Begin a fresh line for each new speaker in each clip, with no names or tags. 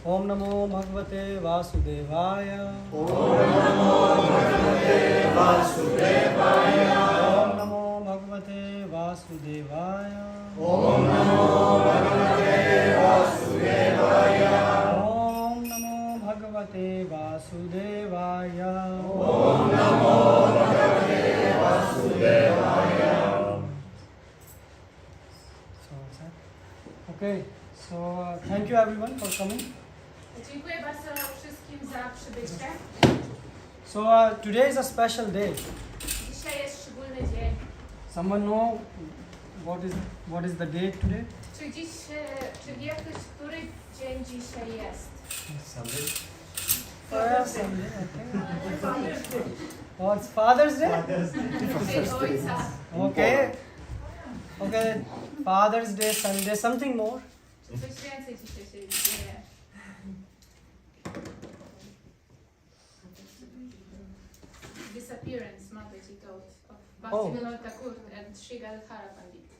Om Namo Bhagavate Vasudevaya.
Om Namo Bhagavate Vasudevaya.
Om Namo Bhagavate Vasudevaya.
Om Namo Bhagavate Vasudevaya.
Om Namo Bhagavate Vasudevaya.
Om Namo Bhagavate Vasudevaya.
Okay, so thank you everyone for coming.
Dziękuję bardzo wszystkim za przybycie.
So today is a special day.
Dzisiaj jest szczególny dzień.
Someone know what is the date today?
Czy wie ktoś, który dzień dzisiaj jest?
Sunday.
Sunday. Oh, it's Father's Day?
Dzień Ojca.
Okay. Okay, Father's Day, Sunday, something more.
Coś więcej dzisiaj się dzieje. Disappearance, Mataji told, of Bhaktivinoda Thakura and Sri Gadadhara Pandita.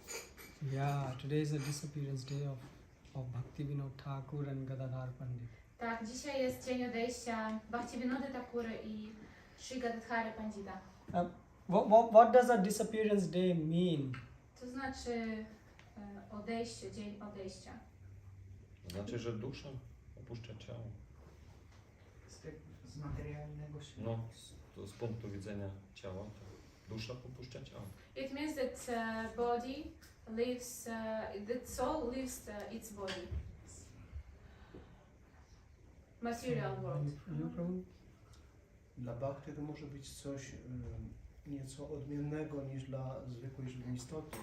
Yeah, today is the disappearance day of Bhaktivinoda Thakur and Gadadhara Pandit.
Tak, dzisiaj jest dzień odejścia Bhaktivinody Thakury i Sri Gadadhara Pandita.
What does a disappearance day mean?
To znaczy odejście, dzień odejścia.
To znaczy, że dusza opuszcza ciało.
Z materialnego świata.
No, to z punktu widzenia ciała, to dusza opuszcza ciało.
It means that body leaves, that soul leaves its body. Material world.
You, Prabhu?
Dla bhakty to może być coś nieco odmiennego niż dla zwykłej żywej istoty.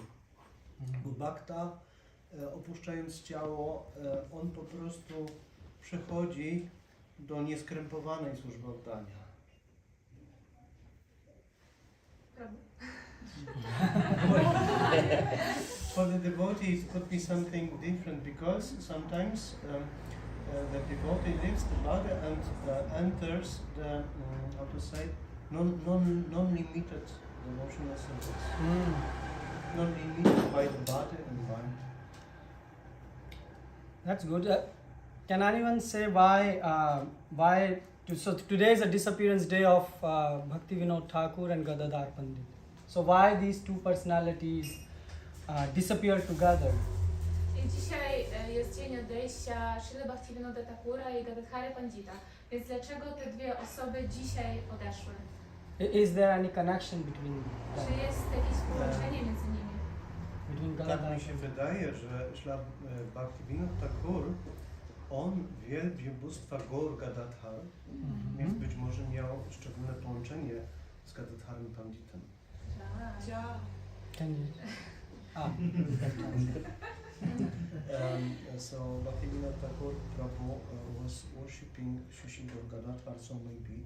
Bo bhakta, opuszczając ciało, on po prostu przechodzi do nieskrępowanej służby oddania.
Prabhu.
For the devotee it could be something different because sometimes the devotee leaves the body and enters the, how to say, non-limited devotional service. Not limited by the body and mind.
That's good. Can anyone say why? So today is a disappearance day of Bhaktivinoda Thakur and Gadadhara Pandit. So why these two personalities disappear together?
I dzisiaj jest dzień odejścia Srila Bhaktivinoda Thakura i Gadadhara Pandita. Więc dlaczego te dwie osoby dzisiaj odeszły?
Is there any connection between them?
Czy jest jakieś połączenie między nimi?
Between
Tak
Gadadhara
mi się wydaje, że Śla Bhaktivinoda Thakur, on wielbi bóstwa Gaur Gadadhar, więc być może miał szczególne połączenie z Gadadharem Panditem.
Can you?
So Bhaktivinoda Thakur Prabhu was worshipping Shri Gaur Gadadhar, so maybe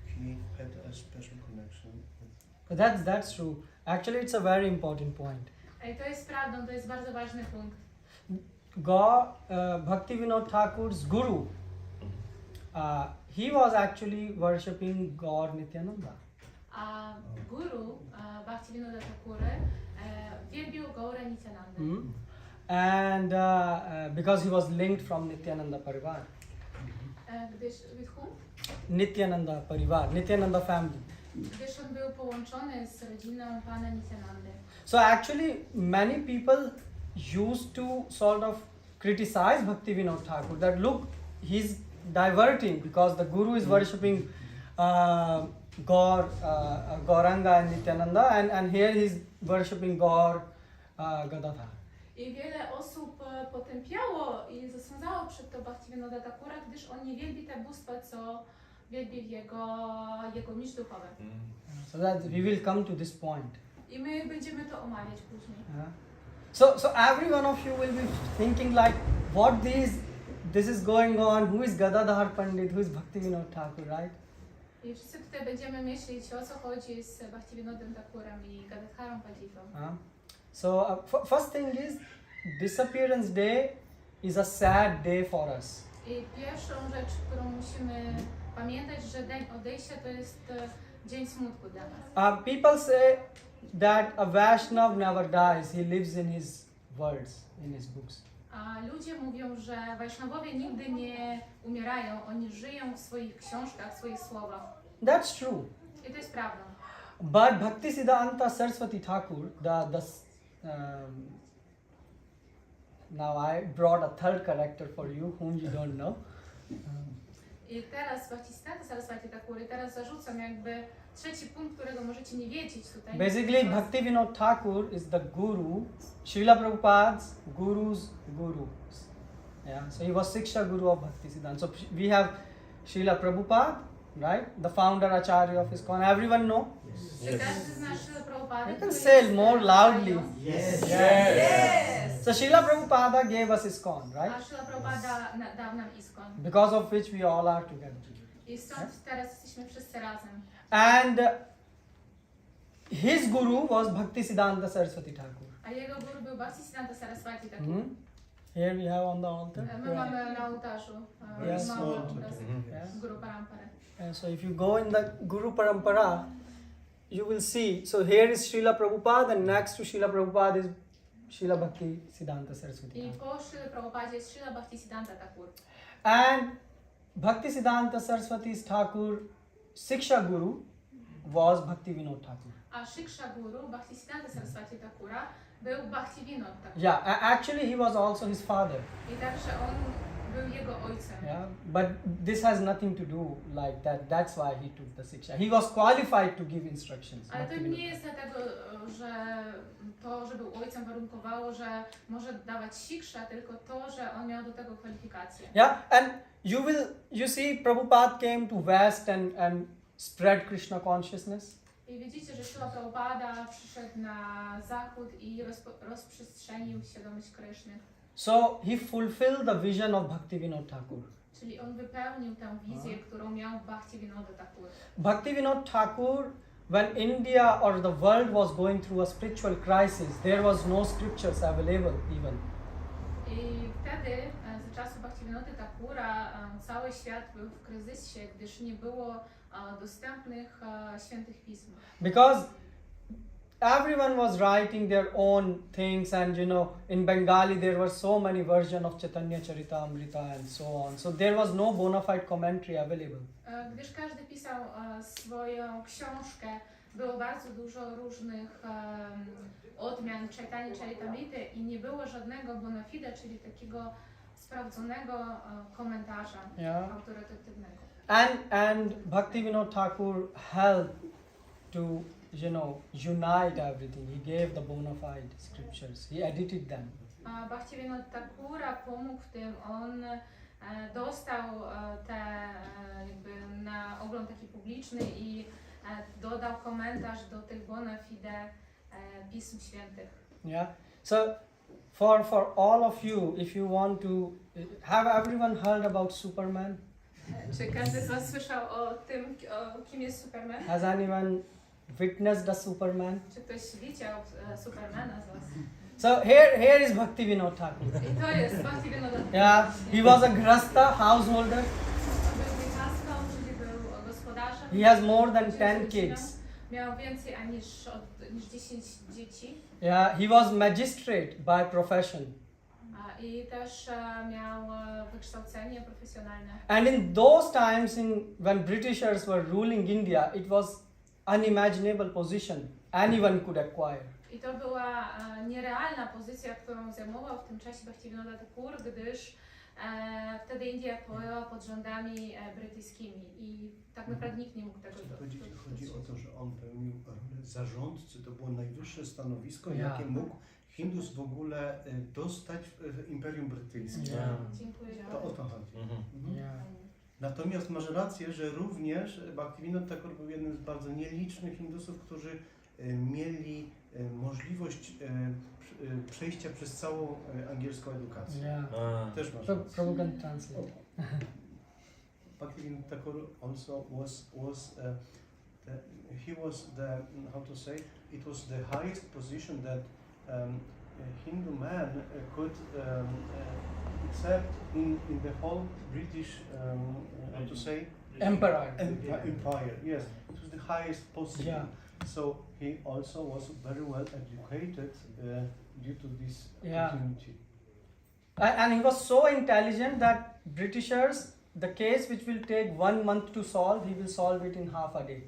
he had a special connection with.
That's true. Actually, it's a very important point.
I to jest prawdą, to jest bardzo ważny punkt.
Bhaktivinoda Thakur's guru, he was actually worshipping God Nityananda.
A guru Bhaktivinoda Thakury wielbił Gaura Nityananda.
And because he was linked from Nityananda Parivar.
With whom?
Nityananda Parivar, Nityananda family.
Gdyż on był połączony z rodziną pana Nityanandy.
So actually many people used to sort of criticize Bhaktivinoda Thakur that look, he's diverting because the guru is worshipping Gauranga and Nityananda and here he's worshipping Gaur Gadadhar.
I wiele osób potępiało i zasądzało przed to Bhaktivinoda Thakura, gdyż on nie wielbi te bóstwa, co wielbi w jego mistrz duchowy.
So that we will come to this point.
I my będziemy to omawiać później.
So every one of you will be thinking like, what this is going on, who is Gadadhar Pandit, who is Bhaktivinoda Thakur, right?
I wszyscy tutaj będziemy myśleć, o co chodzi z Bhaktivinodem Thakurem i Gadadharą Panditą.
So first thing is, disappearance day is a sad day for us.
I pierwszą rzecz, którą musimy pamiętać, że dzień odejścia to jest dzień smutku dla nas.
People say that a Vaishnav never dies. He lives in his words, in his books.
A ludzie mówią, że Wajsznawowie nigdy nie umierają, oni żyją w swoich książkach, w swoich słowach.
That's true.
I to jest prawda.
But Bhaktisiddhanta Saraswati Thakur, now I brought a third character for you, whom you don't know.
I teraz Bhaktisiddhanta Saraswati Thakur, teraz zarzucam jakby trzeci punkt, którego możecie nie wiedzieć tutaj.
Basically, Bhaktivinoda Thakur is the guru, Srila Prabhupada's guru's guru. Yeah, so he was Siksha Guru of Bhaktisiddhanta. So we have Srila Prabhupada, right? The founder Acharya of ISKCON. Everyone know?
Czy każdy zna Srila Prabhupada?
You can say more loudly.
Yes.
Yes.
So Srila Prabhupada gave us ISKCON, right?
A Srila Prabhupada dał nam ISKCON.
Because of which we all are together.
I stąd teraz jesteśmy wszyscy razem.
And his guru was Bhaktisiddhanta Saraswati Thakur.
A jego guru był Bhaktisiddhanta Saraswati Thakur.
Here we have on the altar.
My mamy na ołtarzu
Yes.
małą obraz
Yeah.
Guru Parampara.
And so if you go in the Guru Parampara, you will see, so here is Srila Prabhupada and next to Srila Prabhupada is Srila Bhaktisiddhanta Saraswati
I
Thakur.
po Srila Prabhupadzie jest Srila Bhaktisiddhanta Thakur.
And Bhaktisiddhanta Saraswati Thakur, Siksha Guru, was Bhaktivinoda Thakur.
A Shiksha Guru Bhaktisiddhanta Saraswati Thakura był Bhaktivinoda Thakur.
Yeah, actually he was also his father.
I także on był jego ojcem.
Yeah, but this has nothing to do like that. That's why he took the Siksha. He was qualified to give instructions.
Ale to
Bhaktivinoda
nie jest dlatego, że to, że był ojcem warunkowało, że może dawać siksza, tylko to, że on miał do tego kwalifikacje.
Yeah, and you see Prabhupada came to West and spread Krishna consciousness.
I widzicie, że Srila Prabhupada przyszedł na zachód i rozprzestrzenił świadomość Kryszny.
So he fulfilled the vision of Bhaktivinoda Thakur.
Czyli on wypełnił tę wizję, którą miał Bhaktivinoda Thakur.
Bhaktivinoda Thakur, when India or the world was going through a spiritual crisis, there was no scriptures available even.
I wtedy, za czasów Bhaktivinody Thakura, cały świat był w kryzysie, gdyż nie było dostępnych świętych pism.
Because everyone was writing their own things, and in Bengali there were so many versions of Chaitanya Charitamrita and so on. So there was no bona fide commentary available.
Gdyż każdy pisał swoją książkę, było bardzo dużo różnych odmian Chaitanya Charitamrity i nie było żadnego bona fide, czyli takiego sprawdzonego komentarza autorytatywnego.
And Bhaktivinoda Thakur helped to unite everything. He gave the bona fide scriptures. He edited them.
Bhaktivinoda Thakura pomógł w tym. On dostał te jakby na ogląd taki publiczny i dodał komentarz do tych bona fide pism świętych.
Yeah. So for all of you, if you want to have everyone heard about Superman?
Czy każdy z was słyszał o tym, kim jest Superman?
Has anyone witnessed the Superman?
Czy ktoś widział Supermana z was?
So here is Bhaktivinoda Thakur.
I to jest Bhaktivinoda Thakur.
Yeah, he was a grasta householder.
Był wykazką, czyli był gospodarzem.
He has more than 10 kids.
Miał więcej niż 10 dzieci.
Yeah, he was magistrate by profession.
I też miał wykształcenie profesjonalne.
And in those times, when Britishers were ruling India, it was unimaginable position anyone could acquire.
I to była nierealna pozycja, którą zajmował w tym czasie Bhaktivinoda Thakur, gdyż wtedy India była pod rządami brytyjskimi i tak naprawdę nikt nie mógł tego
Chodzi o to, że on pełnił rolę zarządcy, to było najwyższe stanowisko,
Ja.
jakie mógł Hindus w ogóle dostać w Imperium Brytyjskim.
Yeah.
Dziękuję.
To o to chodzi. Mhm.
Yeah.
Natomiast masz rację, że również Bhaktivinoda Thakur był jednym z bardzo nielicznych Hindusów, którzy mieli możliwość przejścia przez całą angielską edukację.
Yeah.
Też masz rację.
Prabhu can translate.
Bhaktivinoda Thakur also he was the, how to say, it was the highest position that Hindu man could accept in the whole British, how to say,
Emperor.
empire. Yes, it was the highest possible.
Yeah.
So he also was very well educated due to this
Yeah.
opportunity.
And he was so intelligent that Britishers, the case which will take 1 month to solve, he will solve it in half a day.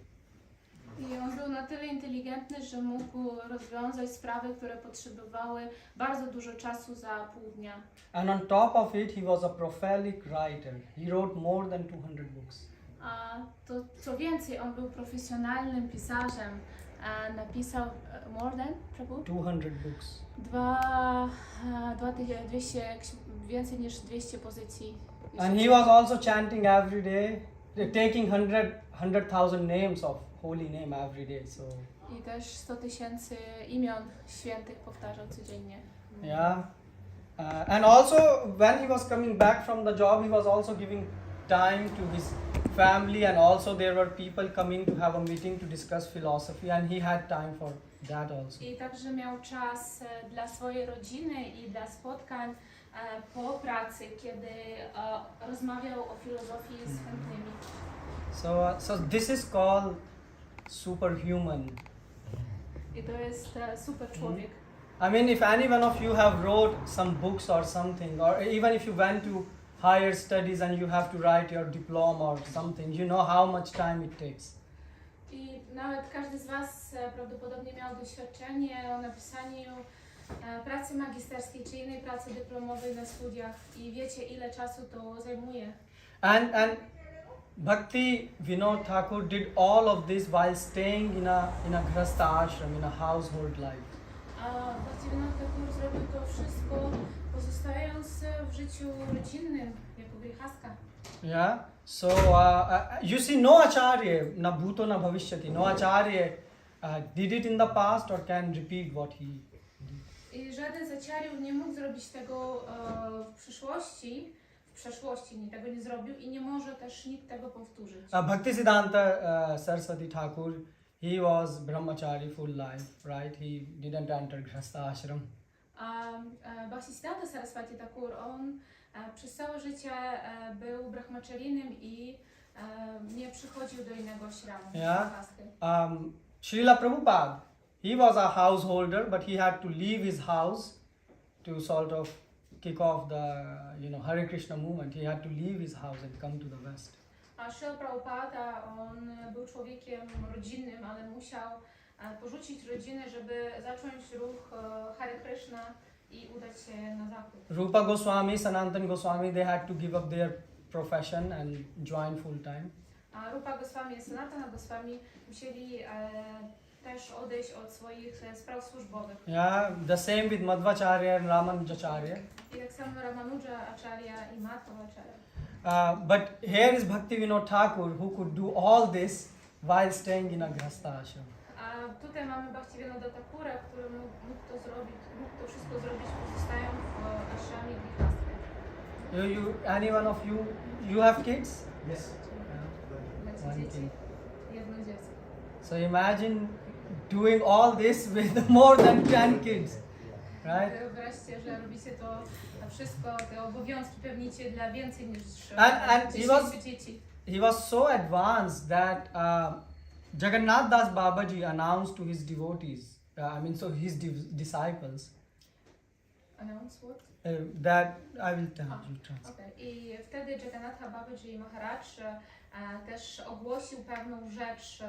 I on był na tyle inteligentny, że mógł rozwiązać sprawy, które potrzebowały bardzo dużo czasu za pół dnia.
And on top of it, he was a prolific writer. He wrote more than 200 books.
A to co więcej, on był profesjonalnym pisarzem. Napisał more than, Prabhu?
200 books.
200, więcej niż 200 pozycji.
And he was also chanting every day, taking 100,000 names of holy name every day. So
I też 100 000 imion świętych powtarzał codziennie.
yeah. And also when he was coming back from the job, he was also giving time to his family, and also there were people coming to have a meeting to discuss philosophy, and he had time for that also.
I także miał czas dla swojej rodziny i dla spotkań po pracy, kiedy rozmawiał o filozofii z chętnymi.
So this is called superhuman.
I to jest super człowiek.
I mean, if any one of you have wrote some books or something, or even if you went to higher studies and you have to write your diploma or something, you know how much time it takes.
I nawet każdy z Was prawdopodobnie miał doświadczenie o napisaniu pracy magisterskiej czy innej pracy dyplomowej na studiach i wiecie, ile czasu to zajmuje.
And Bhaktivinoda Thakur did all of this while staying in a grihastha ashram, in a household life.
A Bhaktivinoda Thakur zrobił to wszystko, pozostając w życiu rodzinnym, jako grihastka.
Yeah. So you see, no acharya, na bhuto na bhavishyati, no acharya did it in the past or can repeat what he did.
I żaden z acharyów nie mógł zrobić tego w przyszłości, tego nie zrobił i nie może też nikt tego powtórzyć.
Bhaktisiddhanta Saraswati Thakur, he was brahmachari full life, right? He didn't enter grihastha ashram.
Bhaktisiddhanta Saraswati Thakur, on przez całe życie był brahmacharinem i nie przychodził do innego ashramu.
Yeah. Srila Prabhupada, he was a householder, but he had to leave his house to sort of kick off the, Hare Krishna movement. He had to leave his house and come to the West.
A Srila Prabhupada, on był człowiekiem rodzinnym, ale musiał porzucić rodzinę, żeby zacząć ruch Hare Krishna i udać się na zachód.
Rupa Goswami, Sanatana Goswami, they had to give up their profession and join full time.
A Rupa Goswami i Sanatana Goswami musieli też odejść od swoich spraw służbowych.
Yeah, the same with Madhvacharya and Ramanujacharya.
I tak samo Ramanuja Acharya i Madhva Acharya.
But here is Bhaktivinoda Thakur, who could do all this while staying in a grihastha ashram.
A tutaj mamy Bhaktivinoda Thakura, który mógł to wszystko zrobić pozostając w ashramie grihastha.
Any one of you have kids?
Yes.
Macie
One
dzieci?
kid.
Jedno dziecko.
So imagine doing all this with more than 10 kids, right?
Wyobraźcie, że robicie to wszystko, te obowiązki pełnicie dla więcej niż
And
10 dzieci.
He was so advanced that Jagannath Das Babaji announced to his devotees, his disciples,
Announce what?
that I will tell you. Translate.
Okay. I wtedy Jagannatha Babaji Maharaj też ogłosił pewną rzecz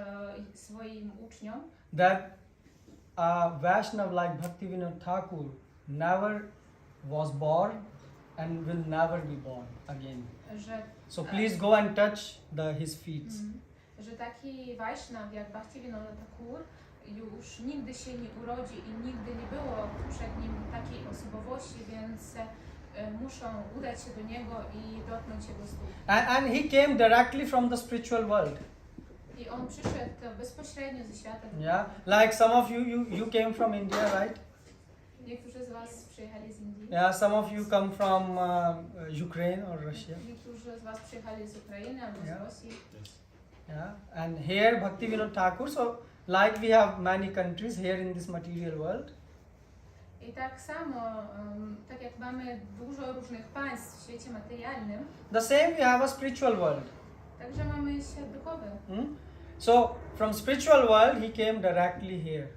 swoim uczniom,
That a Vaishnav like Bhaktivinoda Thakur never was born and will never be born again.
że
So please go and touch his feet.
że taki Vaishnav jak Bhaktivinoda Thakur już nigdy się nie urodzi i nigdy nie było przed nim takiej osobowości, więc muszą udać się do niego i dotknąć jego stóp.
And he came directly from the spiritual world.
I on przyszedł bezpośrednio ze świata.
Yeah, like some of you came from India, right?
Niektórzy z Was przyjechali z Indii.
Yeah, some of you come from Ukraine or Russia.
Niektórzy z Was przyjechali z Ukrainy albo
Yeah.
z Rosji.
Yeah, and here Bhaktivinoda Thakur. So like we have many countries here in this material world.
I tak samo, tak jak mamy dużo różnych państw w świecie materialnym,
The same we have a spiritual world.
także mamy świat duchowy.
So from spiritual world he came directly here.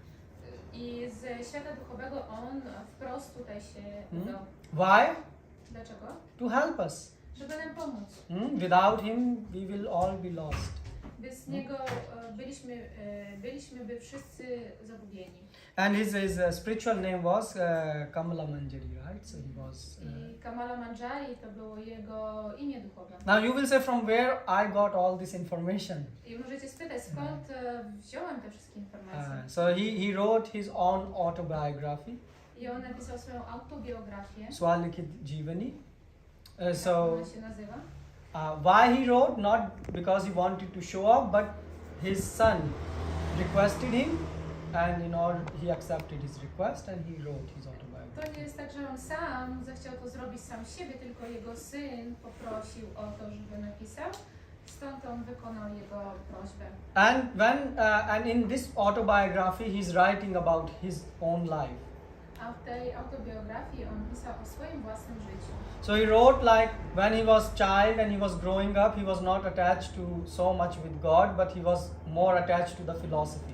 I ze świata duchowego on wprost tutaj się udał.
Why?
Dlaczego?
To help us.
Żeby nam pomóc.
Without him we will all be lost.
Bez niego byliśmy by wszyscy zagubieni.
And his spiritual name was Kamala Manjari, right? So he was.
I Kamala Manjari to było jego imię duchowe.
Now you will say from where I got all this information.
I możecie spytać, skąd wziąłem te wszystkie informacje.
So he wrote his own autobiography,
I on napisał swoją autobiografię.
Swalikit Jeevani.
Jak
So
ona się nazywa?
why he wrote? Not because he wanted to show off, but his son requested him, and he accepted his request and he wrote his autobiography.
To nie jest tak, że on sam zechciał to zrobić sam siebie, tylko jego syn poprosił o to, żeby napisał. Stąd on wykonał jego prośbę.
And in this autobiography he's writing about his own life.
A w tej autobiografii on pisał o swoim własnym życiu.
So he wrote like when he was child and he was growing up, he was not attached to so much with God, but he was more attached to the philosophy.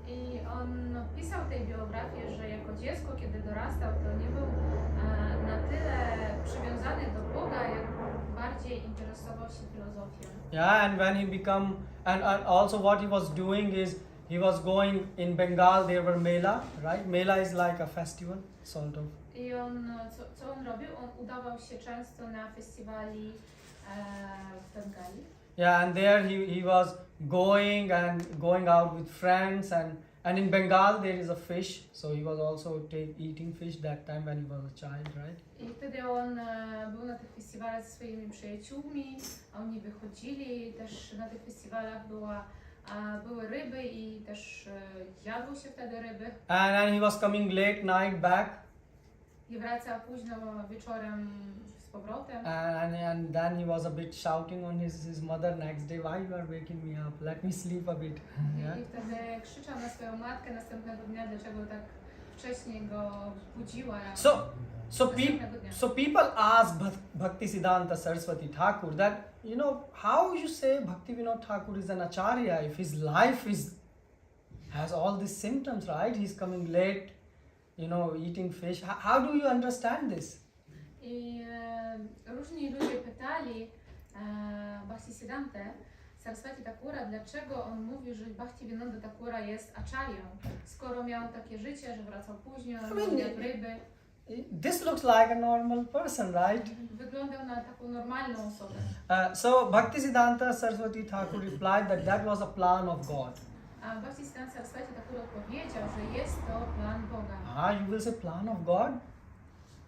I on pisał tej biografii, że jako dziecko, kiedy dorastał, to nie był na tyle przywiązany do Boga, jak bardziej interesował się filozofią.
Yeah, and when he become and also what he was doing is he was going in Bengal. There were Mela, right? Mela is like a festival, sort of.
I on, co on robił? On udawał się często na festiwali w Bengali.
Yeah, and there he was going out with friends and in Bengal there is a fish, so he was also eating fish that time when he was a child, right?
I wtedy on był na tych festiwalach ze swoimi przyjaciółmi, oni wychodzili, też na tych festiwalach były ryby i też jadło się wtedy ryby.
And he was coming late night back.
I wracał późno wieczorem z powrotem.
And then he was a bit shouting on his mother next day, why you are waking me up? Let me sleep a bit. Yeah?
I wtedy krzyczał na swoją matkę następnego dnia, dlaczego tak wcześnie go budziła.
So people ask Bhaktisiddhanta Saraswati Thakur that, how you say Bhaktivinoda Thakur is an acharya if his life has all these symptoms, right? He's coming late, eating fish. How do you understand this?
I różni ludzie pytali Bhaktisiddhantę Saraswati Thakura, dlaczego on mówi, że Bhaktivinoda Thakura jest acharyą, skoro miał takie życie, że wracał późno, jadł ryby.
This looks like a normal person, right?
Wyglądał na taką normalną osobę.
So Bhaktisiddhanta Saraswati Thakur replied that was a plan of God.
A Bhaktisiddhanta Saraswati Thakur odpowiedział, że jest to plan Boga.
You will say plan of God?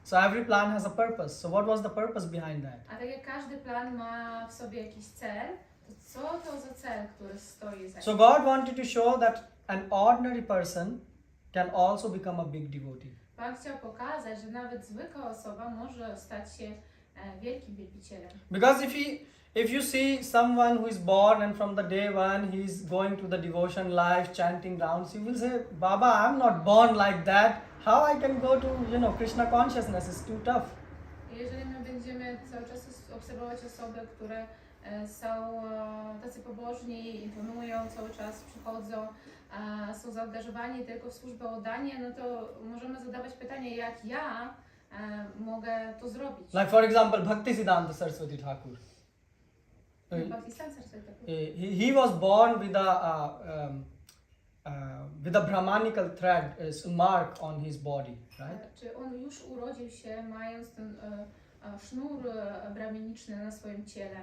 So every plan has a purpose. So what was the purpose behind that?
A tak jak każdy plan ma w sobie jakiś cel, to co to za cel, który stoi za nim?
So God wanted to show that an ordinary person can also become a big devotee.
Pan chciał pokazać, że nawet zwykła osoba może stać się wielkim wielbicielem.
Because if you see someone who is born and from the day one he is going to the devotion life, chanting rounds, you will say, Baba, I'm not born like that. How I can go to, Krishna consciousness is too tough.
Jeżeli my będziemy cały czas obserwować osoby, które są tacy pobożni, imponują, cały czas przychodzą, są zaangażowani tylko w służbę oddania, no to możemy zadawać pytanie, jak ja mogę to zrobić.
Like for example, Bhaktisiddhanta Saraswati Thakur. He was born with a Brahmanical thread, mark on his body, right?
Czy on już urodził się mając ten sznur brahminiczny na swoim ciele?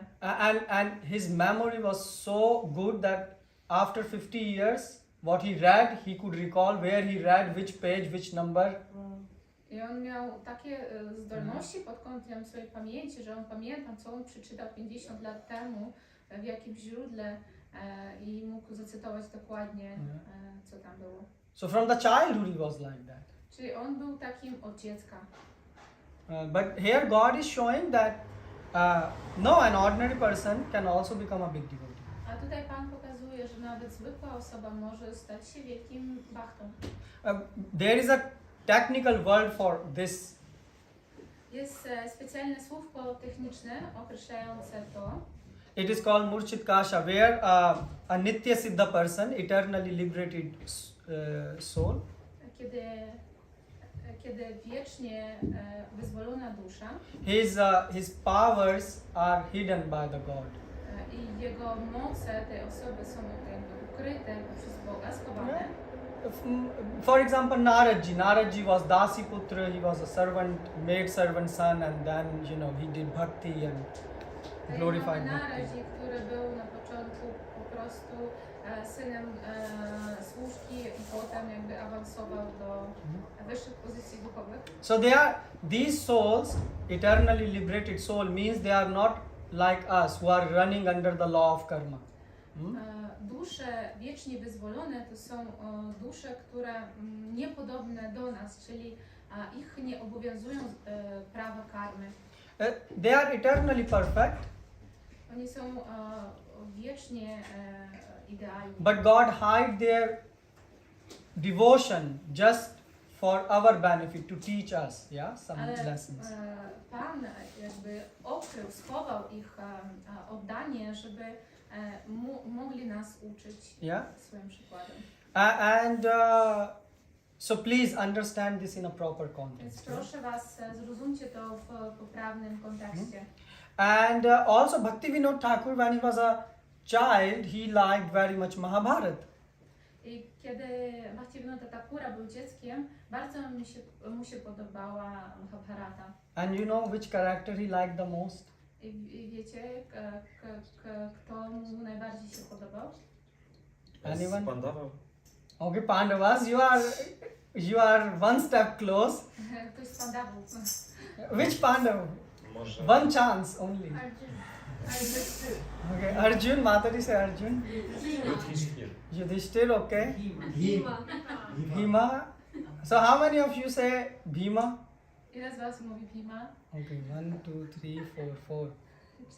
And his memory was so good that after 50 years, what he read, he could recall where he read, which page, which number.
I on miał takie zdolności pod kątem swojej pamięci, że on pamiętał, co on przeczytał 50 lat temu, w jakim źródle i mógł zacytować dokładnie, co tam było.
So from the childhood he was like that.
Czyli on był takim od dziecka.
But here God is showing that an ordinary person can also become a big devotee.
A tutaj Pan pokazuje, że nawet zwykła osoba może stać się wielkim bhaktą.
There is a technical word for this.
Jest specjalne słówko techniczne określające to.
It is called Murchit Kasha, where a Nitya Siddha person, eternally liberated soul,
kiedy wiecznie wyzwolona dusza
his powers are hidden by the God.
I jego moce tej osoby są jakby ukryte przez Boga, schowane.
For example, Naradji was Dasi Putra, he was a servant, maid servant son, and then he did bhakti and glorified bhakti.
Naradzi, który był na początku po prostu synem służki i potem jakby awansował do wyższych pozycji duchowych.
So these souls, eternally liberated soul, means they are not like us who are running under the law of karma.
Dusze wiecznie wyzwolone to są dusze, które niepodobne do nas, czyli ich nie obowiązują prawa karmy.
They are eternally perfect.
Oni są wiecznie idealni.
But God hide their devotion just for our benefit, to teach us, some
Ale
lessons.
Pan jakby okrył, schował ich oddanie, żeby mogli nas uczyć swoim przykładem.
And so please understand this in a proper
Więc
context.
proszę Was, zrozumcie to w poprawnym kontekście.
And also Bhaktivinoda Thakur, when he was a child, he liked very much Mahabharata.
I kiedy Bhaktivinoda Thakura był dzieckiem, bardzo mu się podobała Mahabharata.
And you know which character he liked the most?
I wiecie, kto mu najbardziej się podobał?
Anyone?
Pandava?
Okay, Pandavas, you are one step close.
Ktoś z Pandawów.
Which Pandav?
Może...
One chance only. Okay, Arjun, Mataji say Arjun.
Yudhishthir.
Yudhishthir, okay.
Bhima.
Bhima. So how many of you say Bhima?
Ile z Was mówi Bhima?
Okay, 1, 2, 3, 4.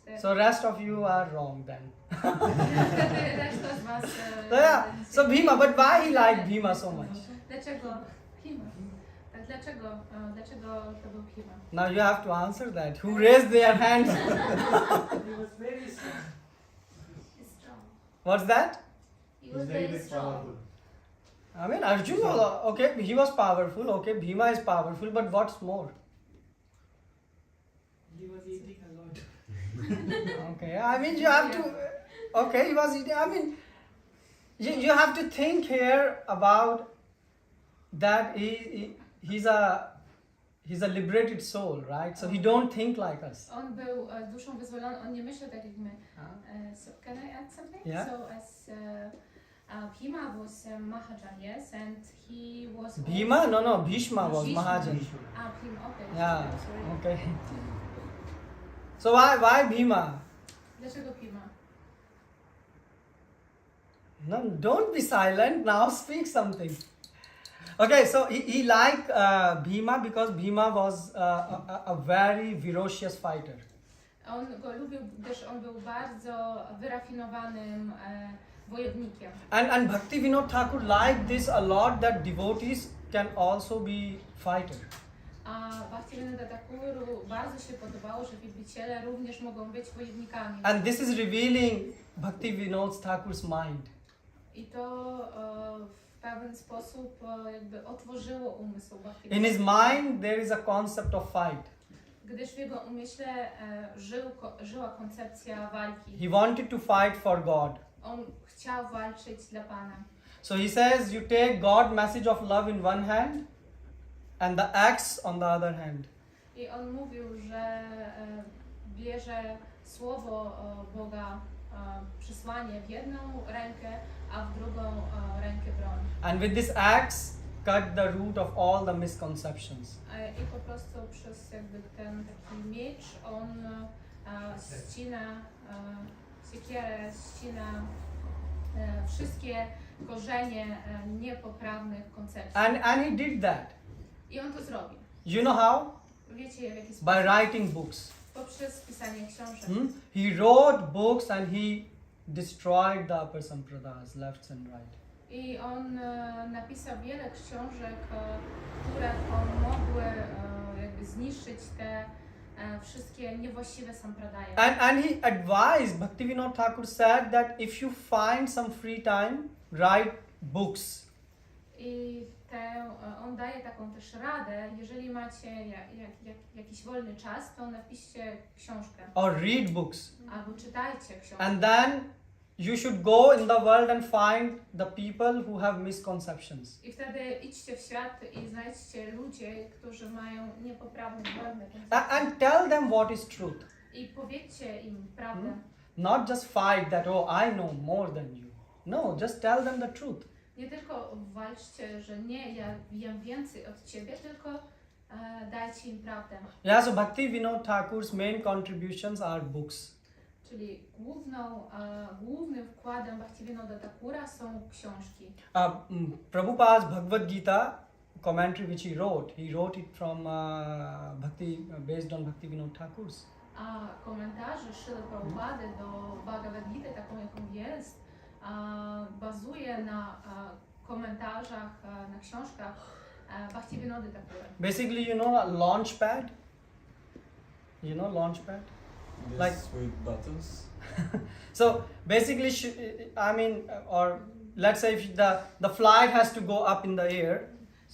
4.
So rest of you are wrong then.
Wtedy reszta z Was...
So yeah, so Bhima, but why he liked Bhima so much?
Dlaczego Bhima? Tak, dlaczego to był Bhima?
Now you have to answer that. Who raised their hands?
He was very strong.
What's that?
He was very strong.
I mean, Arjun was, okay, he was powerful, okay, Bhima is powerful, but what's more?
He was eating a lot.
Okay, I mean, you have to, okay, he was eating, I mean, you have to think here about that he's a liberated soul, right? So he don't think like us.
On był duszą wyzwoloną, on nie myślał tak jak my. So can I add something?
Yeah.
So as Bhima was Mahajan, yes, and he was...
Bhima? No, Bhishma was
Bhishma.
Mahajan.
Bhima, okay.
Yeah,
Sorry.
okay. So why Bhima?
Dlaczego Bhima?
No, don't be silent, now speak something. Okay, so he liked Bhima because Bhima was a very ferocious fighter.
On go lubił, gdyż on był bardzo wyrafinowanym wojownikiem.
And Bhaktivinoda Thakur liked this a lot, that devotees can also be fighter.
A Bhaktivinoda Thakuru bardzo się podobało, że wielbiciele również mogą być wojownikami.
And this is revealing Bhaktivinoda Thakur's mind.
I to w pewien sposób jakby otworzyło umysł
In
Bhaktivinoda.
his mind there is a concept of fight.
Gdyż w jego umyśle żyła koncepcja walki.
He wanted to fight for God.
On chciał walczyć dla Pana.
So he says you take God's message of love in one hand and the axe on the other hand.
I on mówił, że bierze słowo Boga, przesłanie w jedną rękę, a w drugą rękę broń.
And with this axe cut the root of all the misconceptions.
I po prostu przez jakby ten taki miecz on ścina, siekierę ścina wszystkie korzenie niepoprawnych koncepcji.
And he did that.
I on to zrobił.
You know how?
Wiecie w jaki sposób?
By writing books.
Poprzez pisanie książek.
He wrote books and he destroyed the upper sampradas, left and right.
I on napisał wiele książek, które mogły jakby zniszczyć te wszystkie niewłaściwe sampradaya.
And he advised, Bhaktivinoda Thakur said that if you find some free time, write books.
I on daje taką też radę, jeżeli macie jakiś wolny czas, to napiszcie książkę.
Or read books.
Albo czytajcie książkę.
And then you should go in the world and find the people who have misconceptions.
I wtedy idźcie w świat i znajdźcie ludzie, którzy mają niepoprawne, błędne koncepcje.
And tell them what is truth.
I powiedzcie im prawdę.
Not just fight that, oh, I know more than you. No, just tell them the truth.
Nie tylko walczcie, że nie, ja wiem więcej od ciebie, tylko dajcie im prawdę.
Yeah, so Bhaktivinoda Thakur's main contributions are books.
Czyli głównym wkładem Bhaktivinoda Thakura są książki.
Prabhupada's Bhagavad Gita commentary which he wrote it from based on Bhaktivinoda Thakur's.
A komentarze Srila Prabhupady do Bhagavad Gita, taką jaką jest, bazuje na komentarzach, na książkach Bhaktivinody Thakura.
Basically, you know, a launchpad. You know, launchpad.
Yes,
Like-
with buttons.
So basically, or let's say if the flight has to go up in the air.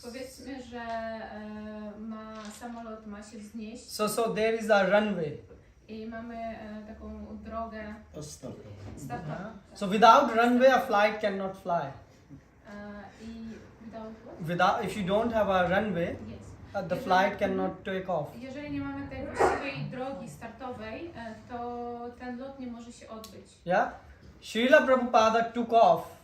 Powiedzmy, że samolot ma się wznieść
So there is a runway.
i mamy taką drogę startową.
So without runway, a flight cannot fly.
I without what?
If you don't have a runway,
Yes.
the flight cannot take off.
Jeżeli nie mamy tej właściwej drogi startowej, to ten lot nie może się odbyć.
Yeah, Srila Prabhupada took off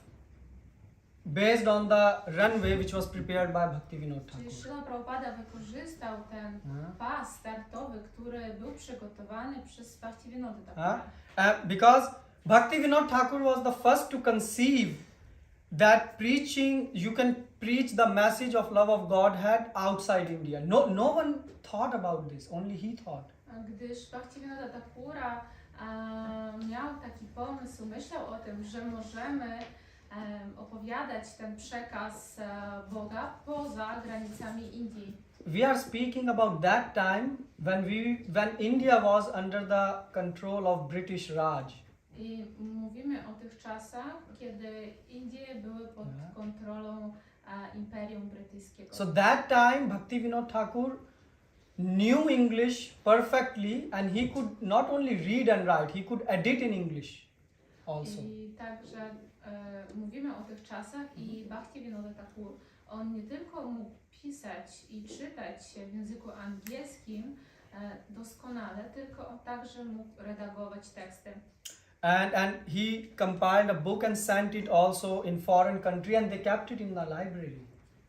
based on the runway which was prepared by Bhaktivinoda
Czyli
Thakur.
Srila Prabhupada wykorzystał ten pas startowy, który był przygotowany przez Bhaktivinoda Thakura.
Because Bhaktivinoda Thakur was the first to conceive that you can preach the message of love of Godhead outside India. No one thought about this, only he thought.
Gdyż Bhaktivinoda Thakura miał taki pomysł, myślał o tym, że możemy opowiadać ten przekaz Boga poza granicami Indii.
We are speaking about that time when India was under the control of British Raj.
I mówimy o tych czasach, kiedy Indie były pod kontrolą Imperium Brytyjskiego.
So that time Bhaktivinoda Thakur knew English perfectly and he could not only read and write, he could edit in English also.
I także mówimy o tych czasach i Bhaktivinoda Thakur, on nie tylko mógł pisać i czytać w języku angielskim doskonale, tylko on także mógł redagować teksty.
And he compiled a book and sent it also in foreign country and they kept it in the library.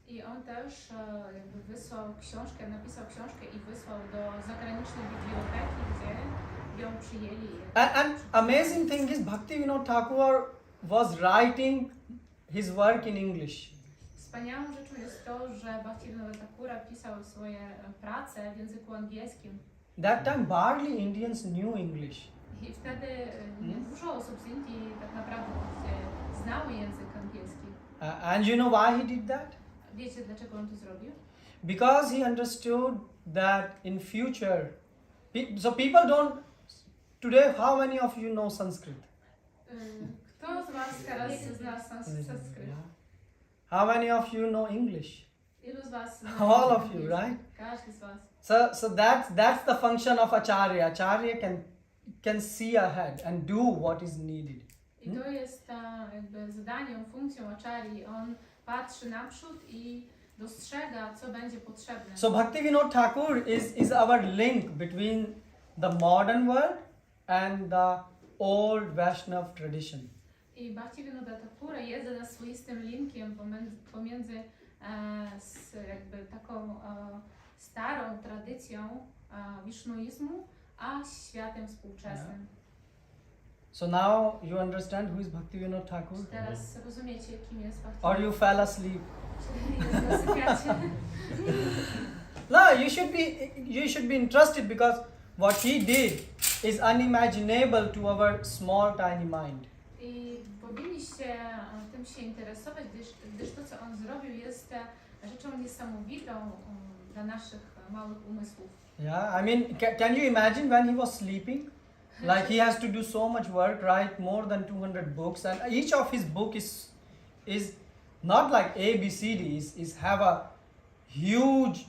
I on też jakby wysłał książkę, napisał książkę i wysłał do zagranicznej biblioteki, gdzie ją przyjęli.
And amazing thing is Bhaktivinoda Thakur was writing his work in English.
Wspaniałą rzeczą jest to, że Bhaktivinoda Thakura pisał swoje prace w języku angielskim.
That time barely Indians knew English.
I wtedy dużo osób z Indii tak naprawdę znały język angielski.
And you know why he did that?
Wiecie, dlaczego on to zrobił?
Because he understood that in future, so people don't, today how many of you know Sanskrit?
Kto z was teraz zna sanskryt?
How many of you know English?
Ilu z was zna
All of you,
angielski?
right?
Każdy z was.
So that's the function of Acharya. Acharya can see ahead and do what is needed.
I to jest jakby zadaniem, funkcją acharyi. On patrzy naprzód i dostrzega, co będzie potrzebne.
So Bhaktivinoda Thakur is our link between the modern world and the old Vaishnava tradition.
I Bhaktivinoda Thakura jest dla nas swoistym linkiem pomiędzy jakby taką starą tradycją wisznuizmu a światem współczesnym.
So now you understand who is Bhaktivinoda Thakur?
Teraz rozumiecie, kim jest
Or
Bhaktivinoda?
you fell asleep?
Czyli zasypiacie.
No, you should be interested because what he did is unimaginable to our small tiny mind.
I powinniście tym się interesować, gdyż to, co on zrobił, jest rzeczą niesamowitą dla naszych małych umysłów.
Yeah, I mean, can you imagine when he was sleeping? Like he has to do so much work, write more than 200 books, and each of his book is not like A, B, C, D. Is have a huge,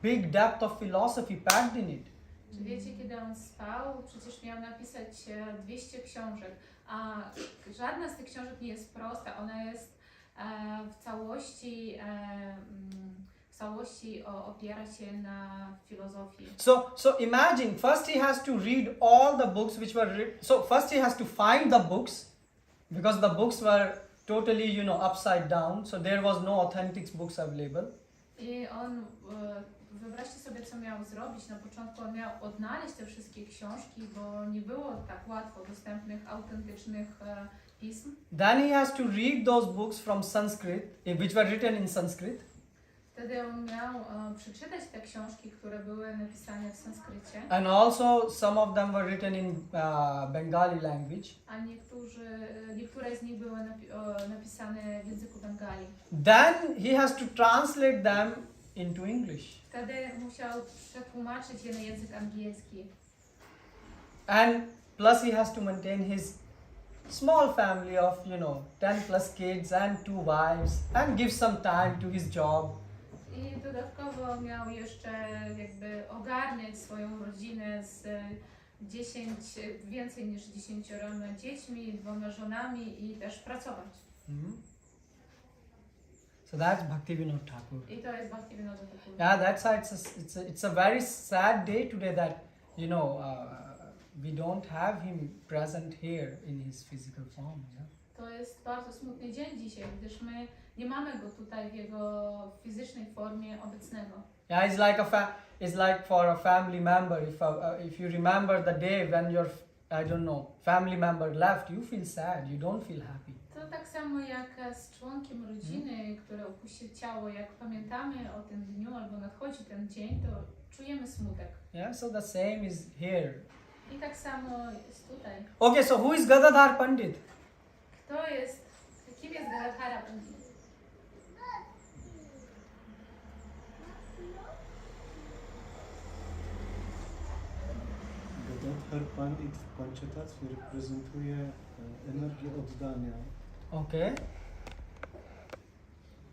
big depth of philosophy packed in it.
Czy wiecie, kiedy on spał, przecież miał napisać 200 książek, a żadna z tych książek nie jest prosta. Ona jest w całości opiera się na filozofii.
So imagine, first he has to read all the books which were written. So first he has to find the books, because the books were totally, upside down. So there was no authentic books available.
I on, wyobraźcie sobie, co miał zrobić. Na początku on miał odnaleźć te wszystkie książki, bo nie było tak łatwo dostępnych, autentycznych pism.
Then he has to read those books from Sanskrit, which were written in Sanskrit.
Wtedy on miał przeczytać te książki, które były napisane w sanskrycie.
And also some of them were written in Bengali language.
A niektóre z nich były napisane w języku Bengali.
Then he has to translate them into English.
Wtedy musiał przetłumaczyć je na język angielski.
And plus he has to maintain his small family of 10 plus kids and 2 wives and give some time to his job.
I dodatkowo miał jeszcze jakby ogarniać swoją rodzinę z więcej niż 10 dziećmi, 2 żonami i też pracować.
So that's Bhaktivinoda Thakur.
I to jest Bhaktivinoda Thakur.
Yeah, that's why it's a very sad day today that we don't have him present here in his physical form. Yeah?
To jest bardzo smutny dzień dzisiaj, gdyż my nie mamy go tutaj w jego fizycznej formie obecnego.
Yeah, it's like for a family member. If you remember the day when your family member left, you feel sad. You don't feel happy.
To tak samo jak z członkiem rodziny, który opuścił ciało. Jak pamiętamy o tym dniu albo nadchodzi ten dzień, to czujemy smutek.
Yeah, so the same is here.
I tak samo jest tutaj.
Okay, so who is Gadadhara Pandit?
Kim jest Gadadhara Pandita?
Gadadhara Pandit w Panchatatwie reprezentuje energię oddania.
Okay.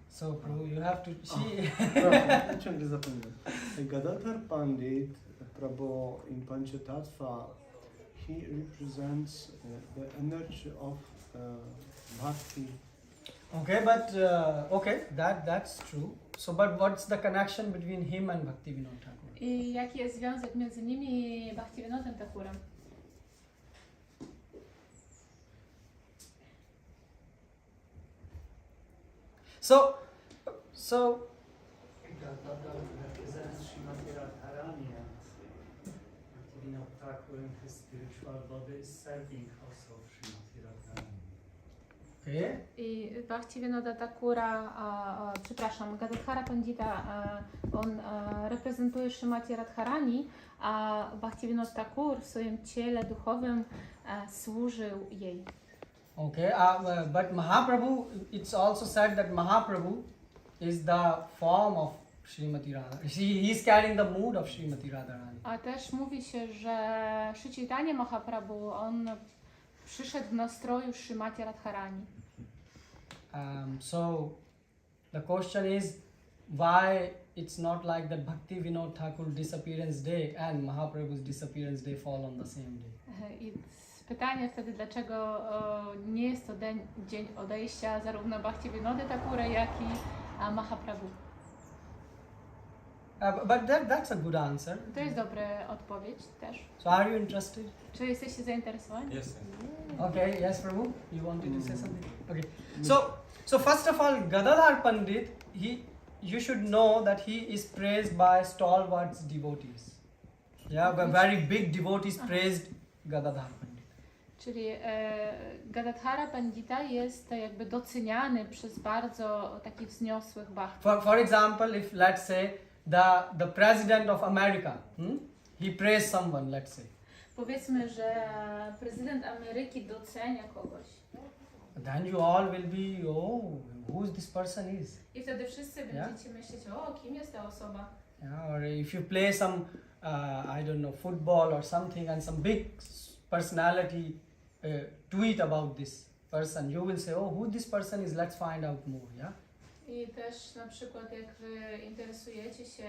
So Prabhu, you have to.
Ja ciągle zapominam. Gadadhara Pandit, Prabhu, in Panchatattva, he represents the energy of bhakti.
Okay, but that's true. So, but what's the connection between him and Bhaktivinoda Thakur?
I jaki jest związek między nimi i Bhaktivinodem Thakurem?
So
Gadadhara represents Srimati Radharani, and Bhaktivinoda Thakur in his spiritual body is serving also Srimati Radharani.
okay.
I Bhaktivinoda Thakura, Gadadhara Pandita, on reprezentuje Srimati Radharani, a Bhaktivinoda Thakur w swoim ciele duchowym służył jej.
Okay, but Mahaprabhu, it's also said that Mahaprabhu is the form of Srimati Radha. He's carrying the mood of Srimati Radharani.
A też mówi się, że Sri Chaitanya Mahaprabhu, on przyszedł w nastroju Srimati Radharani.
So the question is, why it's not like that Bhaktivinoda Thakur disappearance day and Mahaprabhu's disappearance day fall on the same day?
I pytanie wtedy, dlaczego nie jest to dzień odejścia zarówno Bhaktivinody Thakura, jak i Mahaprabhu.
But that's a good answer.
To jest dobra odpowiedź też.
So are you interested?
Czy jesteście zainteresowani?
Jestem.
Okay, yes, Prabhu, you wanted to say something? Okay, so first of all, Gadadhara Pandit, you should know that he is praised by stalwart devotees. Yeah, very big devotees praised Gadadhara Pandit.
Czyli Gadadhara Pandita jest jakby doceniany przez bardzo takich wzniosłych bhaktów.
For example, if let's say the president of America, he praised someone, let's say.
Powiedzmy, że prezydent Ameryki docenia kogoś.
then you all will be, oh, who this person is.
I wtedy wszyscy będziecie myśleć, o, kim jest ta osoba?
Yeah, or if you play some, I don't know, football or something, and some big personality tweet about this person, you will say, oh, who this person is, let's find out more, yeah?
I też na przykład jak wy interesujecie się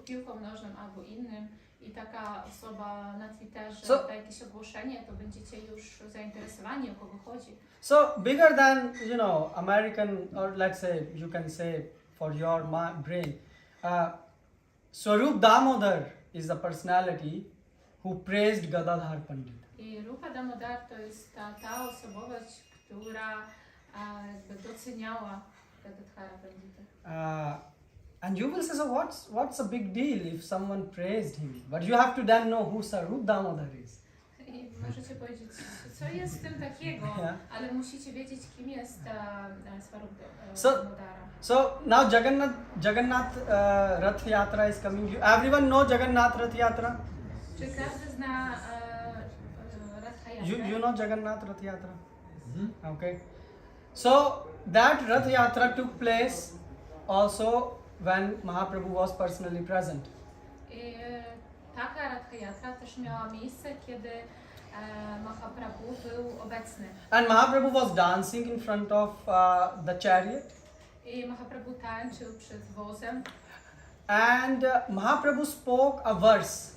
piłką nożną albo innym i taka osoba na Twitterze da jakieś ogłoszenie, to będziecie już zainteresowani, o kogo chodzi.
So bigger than, American, or let's say, you can say for your brain, Swarup Damodar is the personality who praised Gadadhar Pandit.
I Rupa Damodar to jest ta osobowość, która jakby doceniała Gadadhara Pandita.
And you will say, so what's a big deal if someone praised him? But you have to then know who Swarup Damodar is.
I możecie powiedzieć, co jest w tym takiego, ale musicie wiedzieć, kim jest Swarup Damodara.
So now Jagannath Rath Yatra is coming. Everyone know Jagannath Rath Yatra?
Czy każdy zna Rath Yatrę?
You know Jagannath Rath Yatra? Okay. So that Rath Yatra took place also when Mahaprabhu was personally present.
I taka Rath Yatra też miała miejsce, kiedy Mahaprabhu był obecny.
And Mahaprabhu was dancing in front of the chariot.
I Mahaprabhu tańczył przed wozem.
And Mahaprabhu spoke a verse.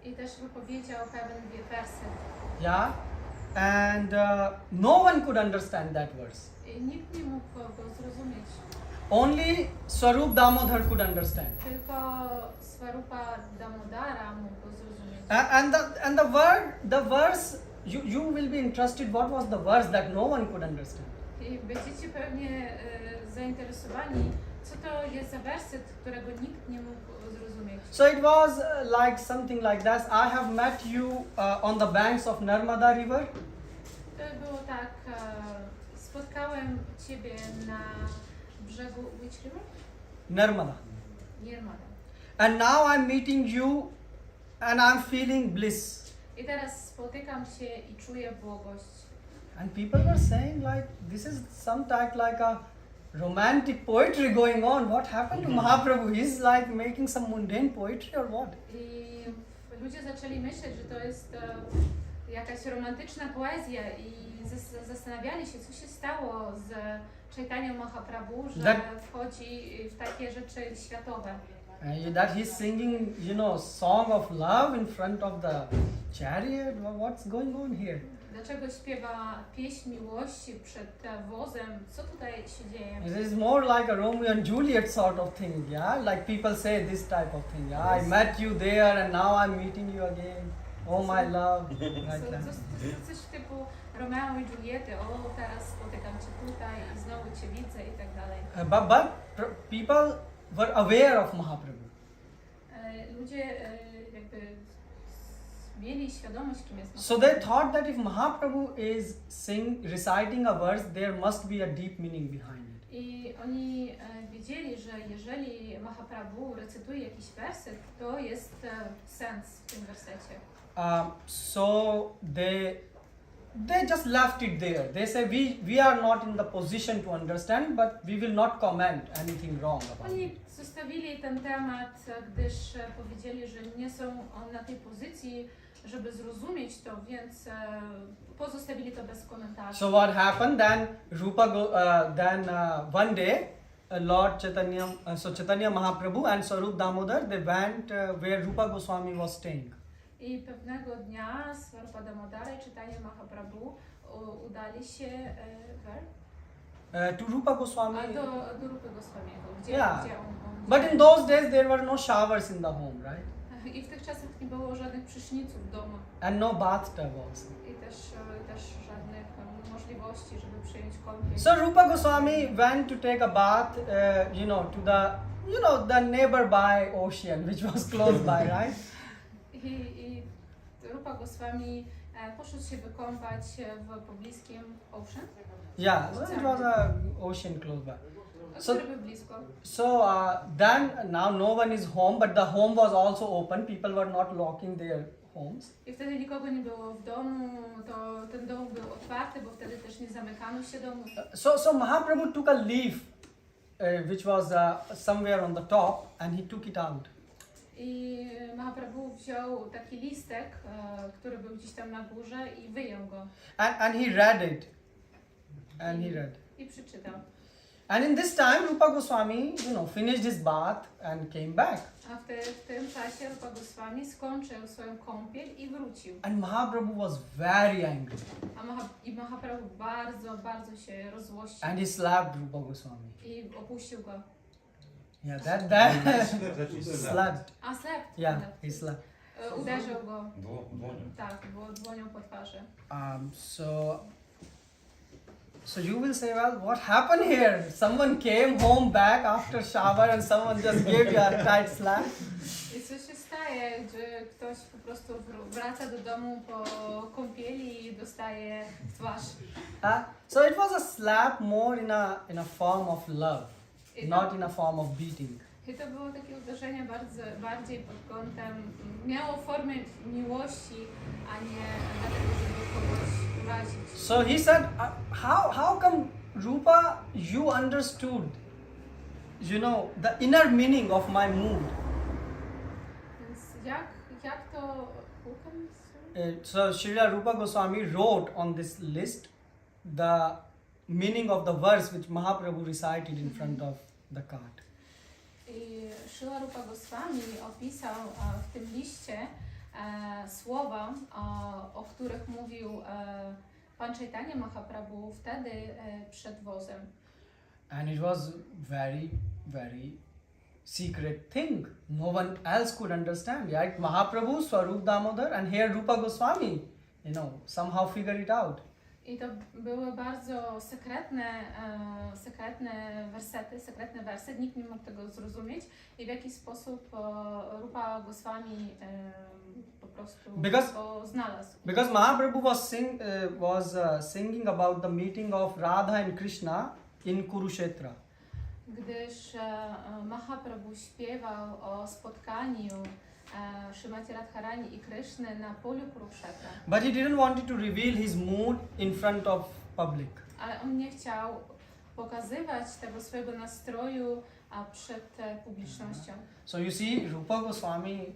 I też wypowiedział pewien werset.
Yeah. And no one could understand that verse.
I nikt nie mógł go zrozumieć.
Only Swarup Damodar could understand.
Tylko Swarupa Damodara mógł go zrozumieć.
And the verse, you will be interested. What was the verse that no one could understand?
I będziecie pewnie zainteresowani, co to jest za werset, którego nikt nie mógł zrozumieć.
So it was like something like this. I have met you on the banks of Narmada River.
To było tak, spotkałem Ciebie na brzegu, which river?
Narmada.
Nirmada.
And now I'm meeting you and I'm feeling bliss.
I teraz spotykam się i czuję błogość.
And people were saying like, this is some type like a romantic poetry going on. What happened to Mahaprabhu? He's like making some mundane poetry or what?
I ludzie zaczęli myśleć, że to jest jakaś romantyczna poezja i zastanawiali się, co się stało z Chaitanya Mahaprabhu, że wchodzi w takie rzeczy światowe.
That he's singing, song of love in front of the chariot. What's going on here?
Dlaczego śpiewa pieśń miłości przed wozem? Co tutaj się dzieje?
It is more like a Romeo and Juliet sort of thing, yeah? Like people say this type of thing, yeah? I met you there and now I'm meeting you again. Oh my love.
Coś typu Romeo i Juliety. O, teraz spotykam Cię tutaj i znowu Cię widzę i tak dalej.
But people were aware of Mahaprabhu.
Ludzie jakby mieli świadomość, kim jest Mahaprabhu.
So they thought that if Mahaprabhu is reciting a verse, there must be a deep meaning behind it.
I oni wiedzieli, że jeżeli Mahaprabhu recytuje jakiś werset, to jest sens w tym wersecie.
So they just left it there. They say we are not in the position to understand, but we will not comment anything wrong about it.
Oni zostawili ten temat, gdyż powiedzieli, że nie są na tej pozycji, żeby zrozumieć to, więc pozostawili to bez komentarzy.
So what happened then? One day, Lord Chaitanya, Chaitanya Mahaprabhu and Swarup Damodar, they went where Rupa Goswami was staying.
I pewnego dnia Swarupa Damodara i Chaitanya Mahaprabhu udali się
To Rupa Goswami.
do Rupy Goswamiego, gdzie on
But in those days there were no showers in the home, right?
I w tych czasach nie było żadnych pryszniców w domu.
And no bathtub also.
I też żadnych możliwości, żeby przyjąć kąpiel.
So Rupa Goswami went to take a bath, to the neighborby ocean, which was close by, right?
I Rupa Goswami poszedł się wykąpać w pobliskim ocean.
Yeah, it was a ocean close by.
Który był blisko.
So then now no one is home, but the home was also open. People were not locking their homes.
I wtedy nikogo nie było w domu, to ten dom był otwarty, bo wtedy też nie zamykano się domów.
So Mahaprabhu took a leaf which was somewhere on the top and he took it out.
I Mahaprabhu wziął taki listek, który był gdzieś tam na górze i wyjął go.
And he read it.
I przeczytał.
And in this time Rupa Goswami, finished his bath and came back.
A w tym czasie Rupa Goswami skończył swoją kąpiel i wrócił.
And Mahaprabhu was very angry.
Mahaprabhu bardzo, bardzo się rozłościł.
And he slapped Rupa Goswami.
I opuścił go.
Yeah, that slapped.
A slapped?
Yeah, he slapped.
Uderzył go.
Dłonią.
Tak, było dłonią po twarzy.
So you will say, well, what happened here? Someone came home back after shower and someone just gave you a tight slap.
I co się staje, że ktoś po prostu wraca do domu po kąpieli i dostaje w twarz?
So it was a slap more in a form of love, not in a form of beating.
I to było takie uderzenie bardziej pod kątem, miało formę miłości, a nie dlatego, żeby kogoś urazić.
So he said, how come Rupa, you understood, the inner meaning of my mood?
Więc jak to...
So Srila Rupa Goswami wrote on this list the meaning of the verse which Mahaprabhu recited in front of the cart.
I Srila Rupa Goswami opisał w tym liście słowa, o których mówił Pan Chaitanya Mahaprabhu wtedy przed wozem.
And it was very, very secret thing. No one else could understand, right? Mahaprabhu, Swarup Damodar, and here Rupa Goswami, somehow figure it out.
I to były bardzo sekretne wersy, nikt nie mógł tego zrozumieć i w jaki sposób Rupa Goswami po prostu to znalazł.
Because Mahaprabhu was singing about the meeting of Radha and Krishna in Kurukshetra.
Gdyż Mahaprabhu śpiewał o spotkaniu Śrimati Radharani i Kryszny na polu Kurukshetra.
But he didn't want to reveal his mood in front of public.
Ale on nie chciał pokazywać tego swojego nastroju przed publicznością.
So you see, Rupa Goswami,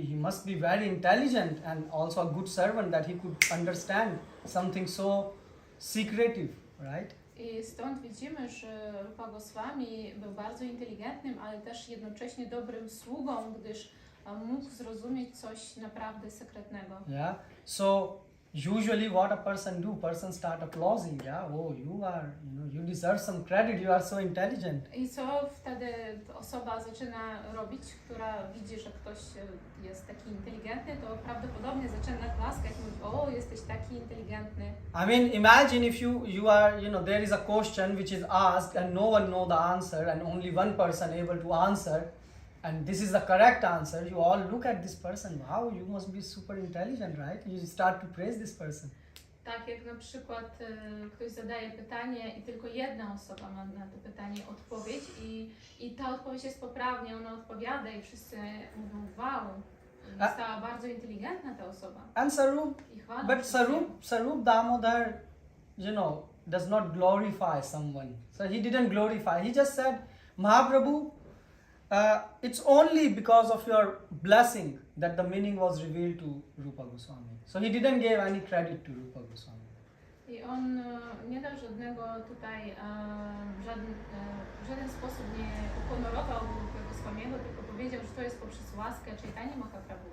he must be very intelligent and also a good servant that he could understand something so secretive, right?
I stąd widzimy, że Rupa Goswami był bardzo inteligentnym, ale też jednocześnie dobrym sługą, gdyż mógł zrozumieć coś naprawdę sekretnego.
Yeah. So usually what a person do? Person start applauding. Yeah. Oh, you deserve some credit. You are so intelligent.
I co wtedy osoba zaczyna robić, która widzi, że ktoś jest taki inteligentny, to prawdopodobnie zaczyna klaskać i mówić: o, jesteś taki inteligentny.
I mean, imagine if you are, there is a question which is asked and no one know the answer and only one person able to answer and this is the correct answer. You all look at this person. Wow, you must be super intelligent, right? You start to praise this person.
Tak jak na przykład ktoś zadaje pytanie i tylko jedna osoba ma na to pytanie odpowiedź i ta odpowiedź jest poprawnie, ona odpowiada i wszyscy mówią: wow, została bardzo inteligentna ta osoba.
And Sarup Damodar, does not glorify someone. So he didn't glorify. He just said, Mahaprabhu, it's only because of your blessing that the meaning was revealed to Rupa Goswami. So he didn't give any credit to Rupa Goswami.
I on nie dał żadnego tutaj, w żaden sposób nie uhonorował Rupa Goswamiego, tylko powiedział, że to jest poprzez łaskę Chaitanya Mahaprabhu.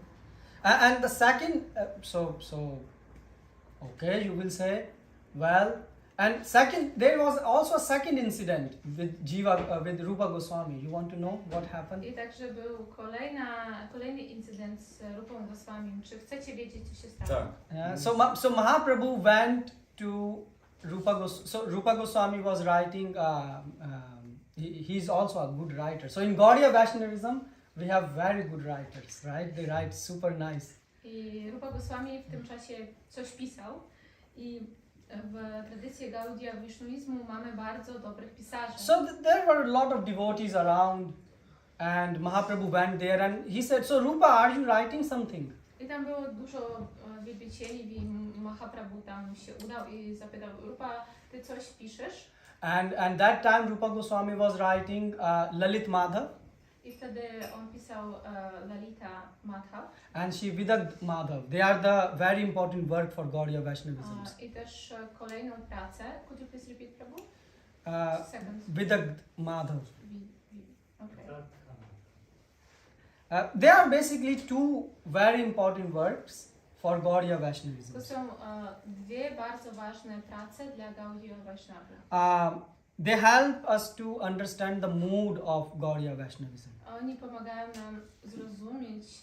And the second, okay, you will say, well, and second, there was also a second incident with Rupa Goswami. You want to know what happened?
I także był kolejny incydent z Rupą Goswami. Czy chcecie wiedzieć, co się stało?
Tak.
Yeah. So Mahaprabhu went to Rupa Goswami. So Rupa Goswami was writing. He's also a good writer. So in Gaudiya Vaishnavism, we have very good writers, right? They write super nice.
I Rupa Goswami w tym czasie coś pisał i w tradycji Gaudiya Vaishnavismu mamy bardzo dobrych pisarzy.
So there were a lot of devotees around And Mahaprabhu went there and he said, "So Rupa, are you writing something?"
I tam było dużo wielbicieli i Mahaprabhu tam się udał i zapytał, Rupa, ty coś piszesz?
And that time Rupa Goswami was writing Lalit Madhav
I wtedy on pisał Lalita Madhav.
and she Vidagd Madhav. They are the very important work for Gaudiya Vaishnavism.
I też kolejną pracę. Could you please repeat, Prabhu? Second.
Vidagd Madhav.
Okay.
They are basically two very important works for Gaudiya Vaishnavism.
To są dwie bardzo ważne prace dla Gaudiya Vaishnava.
They help us to understand the mood of Gaudiya Vaishnavism.
Oni pomagają nam zrozumieć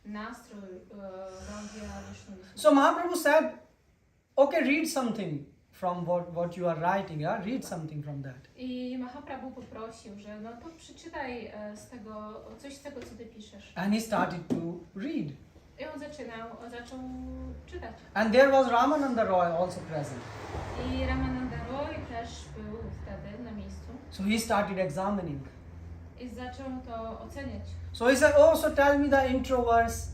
nastrój Gaudiya Vaishnavism.
So Mahaprabhu said, okay, read something from what you are writing, yeah? Read something from that.
I Mahaprabhu poprosił, że no to przeczytaj coś z tego, co ty piszesz.
And he started to read.
I on zaczął czytać.
And there was Ramananda Roy also present.
I Ramananda Roy też był wtedy na miejscu.
So he started examining.
I zaczął to oceniać.
So he said, oh, so tell me the intro verse,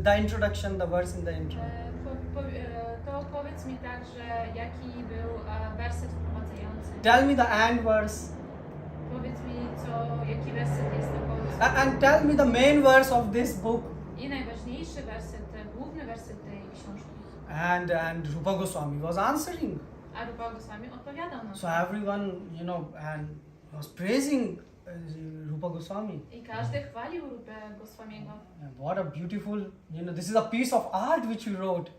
the introduction, the verse in the intro.
To powiedz mi także, jaki był werset wprowadzający.
Tell me the end verse.
Powiedz mi, jaki werset jest na końcu.
And tell me the main verse of this book.
I najważniejszy werset, główny werset tej książki.
And Rupa Goswami was answering.
A Rupa Goswami odpowiadał na
So
to.
everyone, and was praising Rupa Goswami.
I każdy chwalił Rupę Goswamiego.
And what a beautiful, this is a piece of art which you wrote.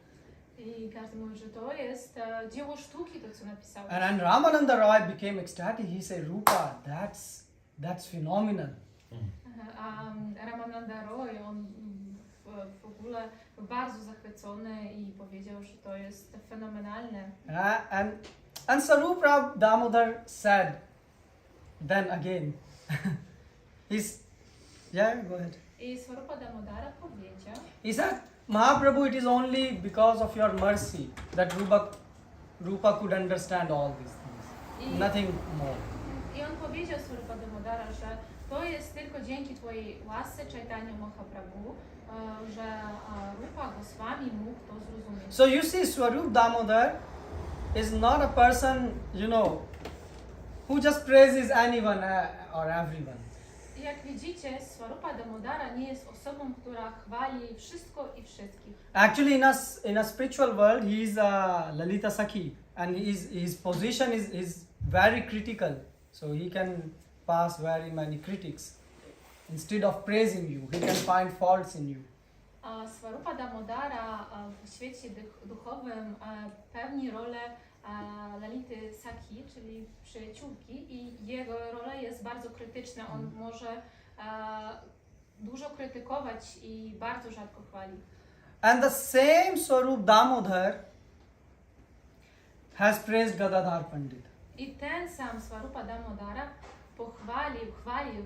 I każdy mówi, że to jest dzieło sztuki, to co napisałeś.
And Ramananda Roy became ecstatic. He said, Rupa, that's phenomenal.
A Ramananda Roy, on w ogóle był bardzo zachwycony i powiedział, że to jest fenomenalne.
And Sarupa Damodar said, then again, go ahead.
I Swarupa Damodara powiedział,
He said, Mahaprabhu, it is only because of your mercy that Rupa could understand all these things. Nothing more.
I on powiedział Swarupa Damodara, że to jest tylko dzięki twojej łasce Chaitanya Mahaprabhu, że Rupa Goswami mógł to zrozumieć.
So you see, Swarup Damodar is not a person, who just praises anyone or everyone.
I jak widzicie, Swarupa Damodara nie jest osobą, która chwali wszystko i wszystkich.
Actually, in a spiritual world, he is a Lalita Sakhi, and his position is very critical. So he can pass very many critics. Instead of praising you, he can find faults in you.
Swarupa Damodara w świecie duchowym pełni rolę Lality Sakhi, czyli przyjaciółki, i jego rola jest bardzo krytyczna. On może dużo krytykować i bardzo rzadko chwali.
And the same Swarup Damodar has praised Gadadhara Pandita.
I ten sam Swarupa Damodara chwalił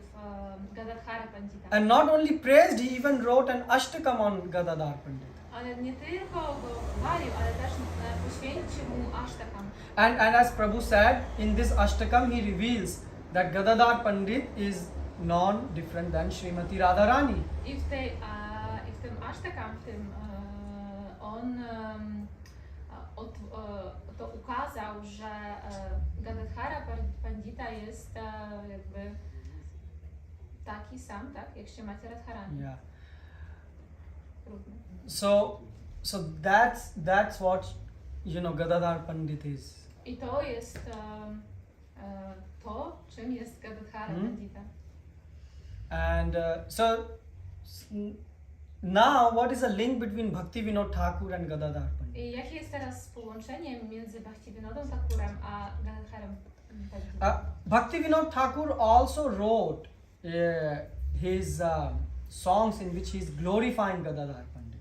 Gadadhara Pandita.
And not only praised, he even wrote an ashtakam on Gadadhara Pandita.
Ale nie tylko go chwalił, ale też poświęcił mu ashtakam.
And as Prabhu said, in this ashtakam he reveals that Gadadhar Pandit is non-different than Srimati Radharani.
I w tym ashtakam, on to ukazał, że Gadadhara Pandita jest jakby taki sam, tak, jak Srimati Radharani.
Yeah. So that's what Gadadhar Pandit is.
I to jest to, czym jest Gadadhara Pandita.
And now, what is the link between Bhaktivinoda Thakur and Gadadhar Pandit?
I jakie jest teraz połączenie między Bhaktivinodą Thakurem a Gadadharem Pandita?
Bhaktivinoda Thakur also wrote his songs in which he is glorifying Gadadhar Pandit.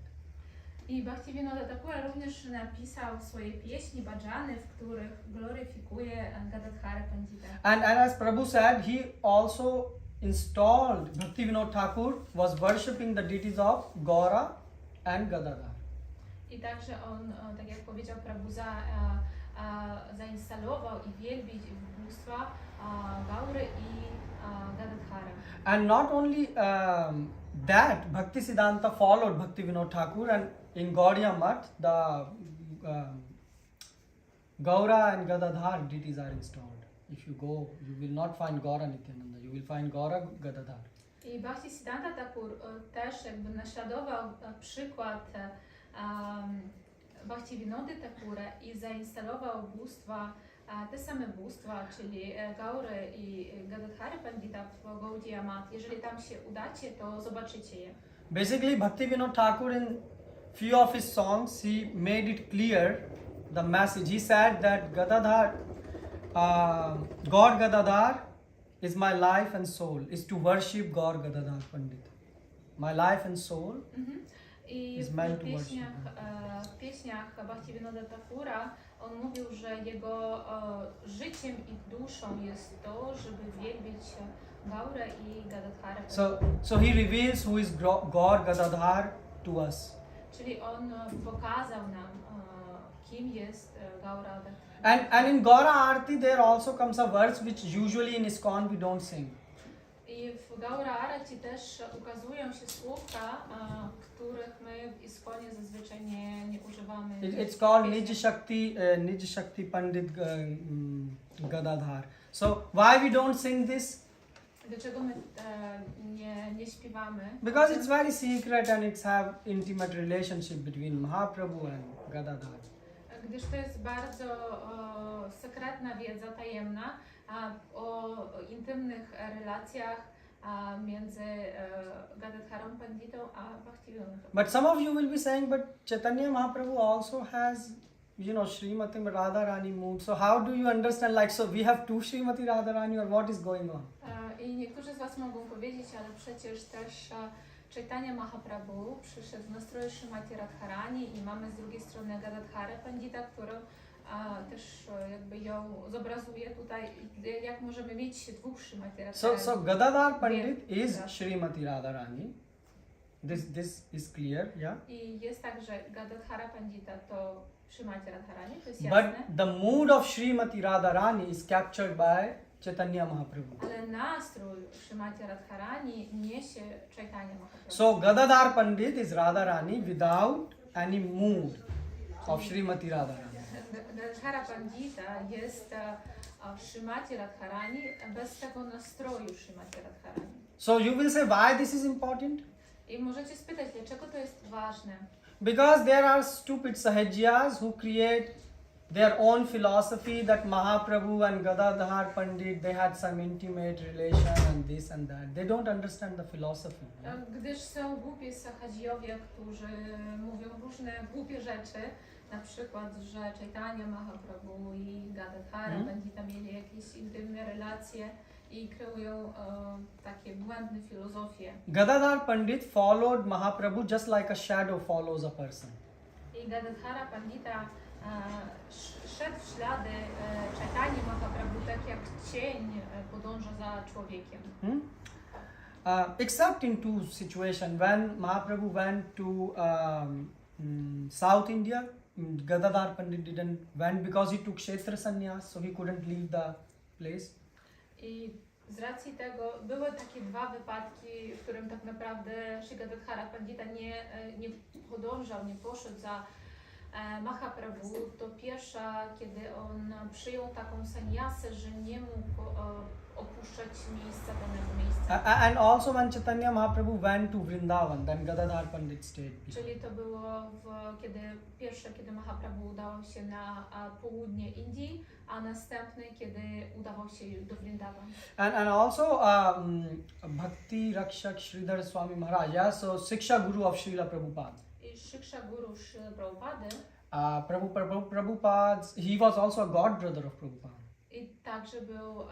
I Bhaktivinoda Thakura również napisał swoje pieśni, bhajany, w których gloryfikuje Gadadhara Pandita.
And as Prabhu said, he also installed, Bhaktivinoda Thakur was worshipping the deities of Gaura and Gadadhar.
I także on, tak jak powiedział Prabhu, zainstalował i wielbić bóstwa Gaury i Gadadhara.
And not only that, Bhaktisiddhanta followed Bhaktivinoda Thakur, and in Gaudiya Math, the Gaura and Gadadhar deities are installed. If you go, you will not find Gaura Nityananda, you will find Gaura Gadadhar.
I Bhaktisiddhanta Thakur też jakby naśladował przykład Bhaktivinody Thakura i zainstalował bóstwa, te same bóstwa, czyli Gaury i Gadadhary Pandita w Gaudiya Math. Jeżeli tam się udacie, to zobaczycie je.
Basically, Bhaktivinoda Thakur in few of his songs, he made it clear the message. He said that Gadadhar, God Gadadhar is my life and soul, is to worship God Gadadhar Pandit. My life and soul
I
is meant to
w pieśniach Bhaktivinoda Thakura on mówił, że jego życiem i duszą jest to, żeby wielbić Gaurę i Gadadharę.
So he reveals who is God Gadadhar to us.
Czyli on pokazał nam, kim jest Gaura.
And in Gaura Arati there also comes a verse which usually in ISKCON we don't sing.
I w Gaura Arati też ukazują się słówka, których my w ISKCONie zazwyczaj nie używamy.
It's called Nij Shakti Pandit Gadadhar. So why we don't sing this?
Dlaczego my nie śpiewamy?
Because it's very secret and it's have intimate relationship between Mahaprabhu and Gadadhar.
Gdyż to jest bardzo sekretna wiedza, tajemna o intymnych relacjach między Gadadharą Panditą a Bhaktivinodą.
But some of you will be saying, but Chaitanya Mahaprabhu also has, Srimati Radharani mood. So how do you understand, like, so we have two Srimati Radharani, or what is going on?
I niektórzy z Was mogą powiedzieć, ale przecież też Chaitanya Mahaprabhu przyszedł w nastroju Srimati Radharani i mamy z drugiej strony Gadadharę Pandita, którą też jakby ją zobrazuje tutaj, jak możemy mieć dwóch Srimati Radharani.
So Gadadhar Pandit is Srimati Radharani. This is clear, yeah?
I jest tak, że Gadadhara Pandita to Srimati Radharani, to jest jasne.
But the mood of Srimati Radharani is captured by Chaitanya Mahaprabhu.
Ale nastrój Srimati Radharani niesie Chaitanya Mahaprabhu.
So Gadadhar Pandit is Radharani without any mood of Srimati Radharani.
Gadadhara Pandita jest Srimati Radharani bez tego nastroju Srimati Radharani.
So you will say why this is important?
I możecie spytać, dlaczego to jest ważne?
Because there are stupid sahajyas who create their own philosophy that Mahaprabhu and Gadadhar Pandit, they had some intimate relation and this and that. They don't understand the philosophy. Yeah?
Gdyż są głupie sahajiowie, którzy mówią różne głupie rzeczy, na przykład, że Chaitanya Mahaprabhu i Gadadhara Pandita mieli jakieś intymne relacje i kreują takie błędne filozofie.
Gadadhar Pandit followed Mahaprabhu just like a shadow follows a person.
I Gadadhara Pandita szedł w ślady Chaitanya Mahaprabhu tak jak cień podąża za człowiekiem.
Except in two situations. When Mahaprabhu went to South India, Gadadhar Pandit didn't went because he took Kshetra Sannyas, so he couldn't leave the place.
I z racji tego były takie dwa wypadki, w którym tak naprawdę Shri Gadadhara Pandita nie podążał, nie poszedł za Mahaprabhu. To pierwsza, kiedy on przyjął taką sannyasę, że nie mógł opuszczać miejsca, danego miejsca.
And also when Chaitanya Mahaprabhu went to Vrindavan, then Gadadhar Pandit stayed.
Czyli to było kiedy Mahaprabhu udał się na południe Indii, a następny, kiedy udawał się do Vrindavan.
And also Bhakti Rakshak Sridhar Swami Maharaj, yeah? So Siksha Guru of Srila Prabhupada.
I Siksha Guru Srila Prabhupada.
Prabhupada, he was also a god brother of Prabhupada.
I także był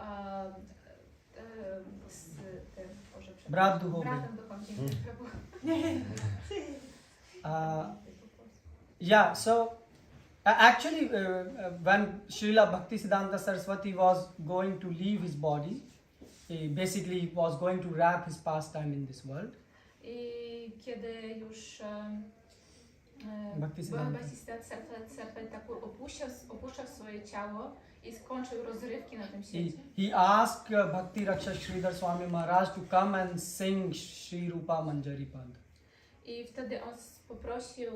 Brat duchowy.
bratem duchowym Prabhu.
Yeah, so actually when Srila Bhaktisiddhanta Saraswati was going to leave his body, he basically was going to wrap his pastime in this world.
I kiedy już
Bhaktisiddhanta
Saraswati Thakur opuszczał swoje ciało i skończył rozrywki na tym
he,
świecie.
he asked Bhakti Rakshak Sridhar Swami Maharaj to come and sing Shri Rupa Manjari Pad.
I wtedy on poprosił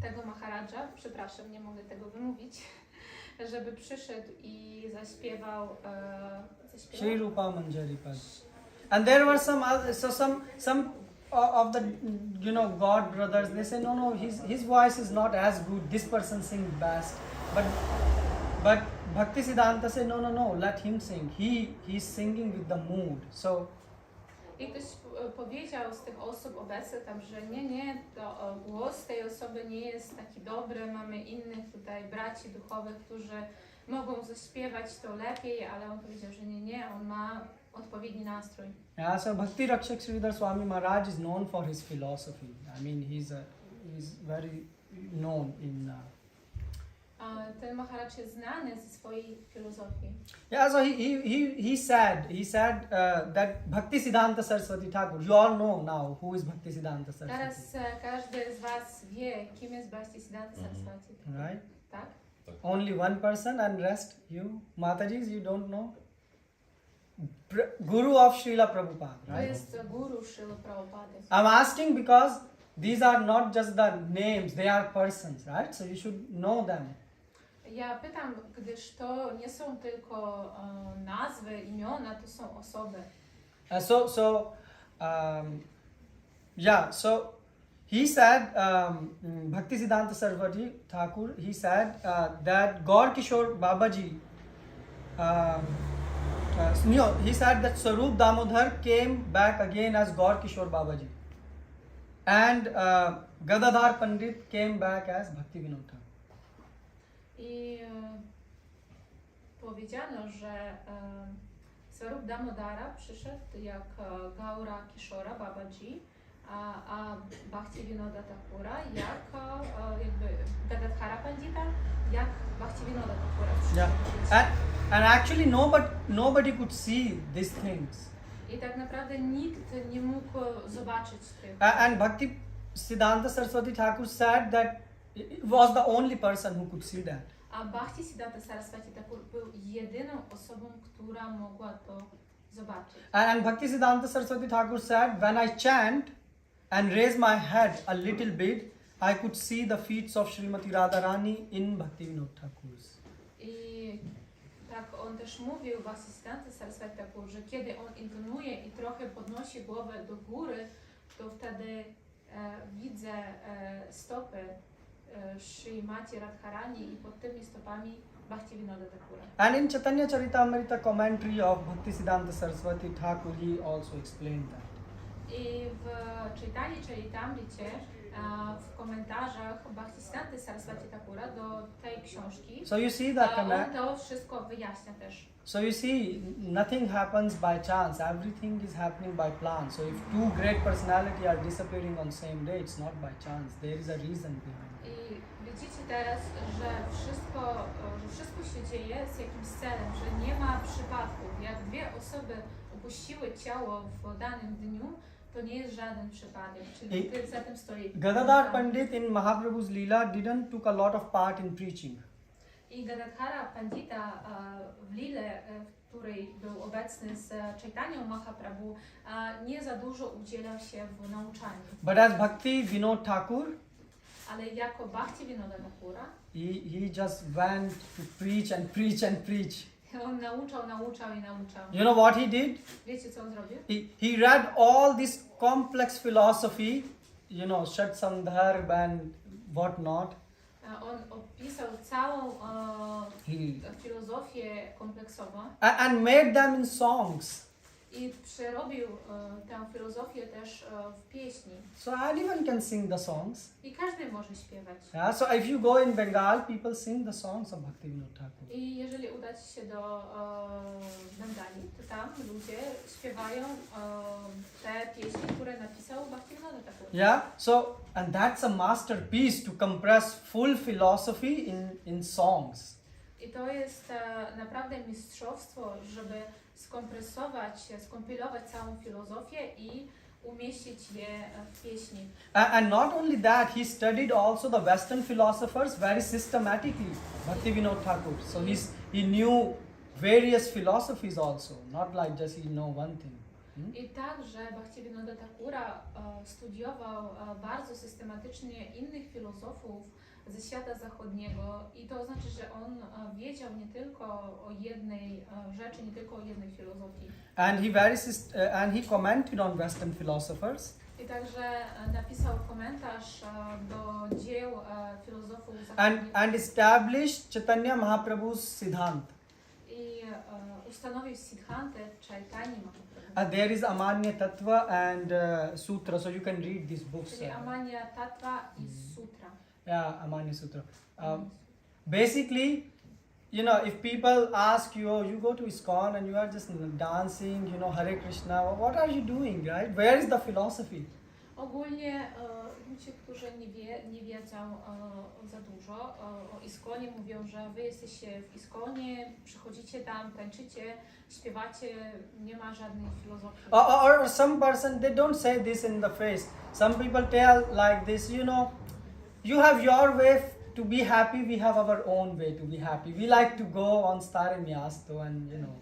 tego Maharadża, przepraszam, nie mogę tego wymówić, żeby przyszedł i zaśpiewał.
Shri Rupa Manjari Pad. And there were some other, so some of the God brothers, they say no, his voice is not as good, this person sings best, but Bhaktisiddhanta said no, let him sing, he's singing with the mood. So
I ktoś powiedział z tych osób obecnych tam, że nie, to głos tej osoby nie jest taki dobry, mamy innych tutaj braci duchowych, którzy mogą zaśpiewać to lepiej, ale on powiedział, że nie, on ma odpowiedni nastrój.
yeah, so Bhakti Rakshak Sridhar Swami Maharaj is known for his philosophy. I mean, he's very known in.
Ten Maharaj jest znany ze swojej filozofii.
Yeah, so he said that Bhaktisiddhanta Saraswati Thakur. You all know now who is Bhaktisiddhanta Saraswati.
Teraz każdy z was wie, kim jest Bhaktisiddhanta Saraswati.
Right?
Tak?
Only one person and rest you Matajis, you don't know. Guru of Srila Prabhupada,
To
right?
jest guru Srila Prabhupada.
I'm asking because these are not just the names, they are persons, right? So you should know them.
Ja pytam, gdyż to nie są tylko nazwy, imiona, to są osoby.
So he said, Bhaktisiddhanta Saraswati Thakur, he said that Gaur Kishore Babaji, he said that Swarup Damodar came back again as Gaur Kishore Babaji. And Gadadhara Pandit came back as Bhaktivinoda.
I powiedziano, że Swarup Damodara przyszedł jak Gaura Kishora Babaji, a Bhaktivinoda Thakura jak jakby Gadadhara Pandita, jak Bhaktivinoda Thakura
Yeah,
przyszedł.
and actually nobody could see these things.
I tak naprawdę nikt nie mógł zobaczyć tych.
And Bhaktisiddhanta Saraswati Thakur said that it was the only person who could see that.
A Bhaktisiddhanta Saraswati Thakur był jedyną osobą, która mogła to zobaczyć.
And Bhaktisiddhanta Saraswati Thakur said, when I chant and raise my head a little bit, I could see the feet of Srimati Radharani in Bhaktivinoda Thakur's.
I tak on też mówił, Bhaktisiddhanta Saraswati Thakur, że kiedy on intonuje i trochę podnosi głowę do góry, to wtedy widzę stopy Srimati Radharani i pod tymi stopami Bhaktivinoda Thakura.
And in Chaitanya Charitamrita commentary of Bhaktisiddhanta Saraswati Thakur, he also explained that.
I w Chaitanya Charitamrite w komentarzach Bhaktisiddhanta Saraswati Thakura do tej książki
So you see that
on to wszystko wyjaśnia też.
So you see, nothing happens by chance. Everything is happening by plan. So if two great personalities are disappearing on same day, it's not by chance. There is a reason behind it.
I widzicie teraz, że wszystko się dzieje z jakimś celem, że nie ma przypadków. Jak dwie osoby opuściły ciało w danym dniu, to nie jest żaden przypadek, czyli za tym stoi.
Gadadhara Pandit in Mahaprabhu's Leela didn't took a lot of part in preaching.
I Gadadhara Pandita w Lile, w której był obecny z Chaitanyą Mahaprabhu, nie za dużo udzielał się w nauczaniu.
But as Bhaktivinoda Thakur,
Ale jako Bhaktivinoda Thakura,
he just went to preach and preach and preach.
on nauczał.
You know what he did?
Wiecie, co on zrobił?
He read all this complex philosophy, Shat Sandharb and what not.
On opisał całą filozofię kompleksową
And made them in songs.
i przerobił tę filozofię też w pieśni.
So anyone can sing the songs.
I każdy może śpiewać.
Yeah, so if you go in Bengal, people sing the songs of Bhaktivinoda Thakur.
I jeżeli udacie się do Bengali, to tam ludzie śpiewają te pieśni, które napisał Bhaktivinoda Thakur.
Yeah, and that's a masterpiece to compress full philosophy in songs.
I to jest naprawdę mistrzostwo, żeby skompilować całą filozofię i umieścić je w pieśni.
And not only that, he studied also the Western philosophers very systematically, Bhaktivinoda Thakur. So he knew various philosophies also, not like just he know one thing.
I także Bhaktivinoda Thakura studiował bardzo systematycznie innych filozofów ze świata zachodniego i to znaczy, że on wiedział nie tylko o jednej rzeczy, nie tylko o jednej filozofii.
And he commented on Western philosophers.
I także napisał komentarz do dzieł filozofów zachodnich.
And established Chaitanya Mahaprabhu's Siddhant.
I ustanowił Siddhantę Chaitanya Mahaprabhu.
There is Amanya Tattva and Sutra, so you can read these books.
Czyli Amanya Tattva i Sutra.
Yeah, Amanya Sutra. Basically, you know, if people ask you, oh, you go to ISKCON and you are just dancing, you know, Hare Krishna, what are you doing, right? Where is the philosophy?
Ogólnie ludzie, którzy nie wiedzą za dużo o ISKCONie, mówią, że wy jesteście w ISKCONie, przychodzicie tam, tańczycie, śpiewacie, nie ma żadnej filozofii.
Or some person, they don't say this in the face. Some people tell like this, you know, you have your way to be happy, we have our own way to be happy. We like to go on Stare Miasto and, you know,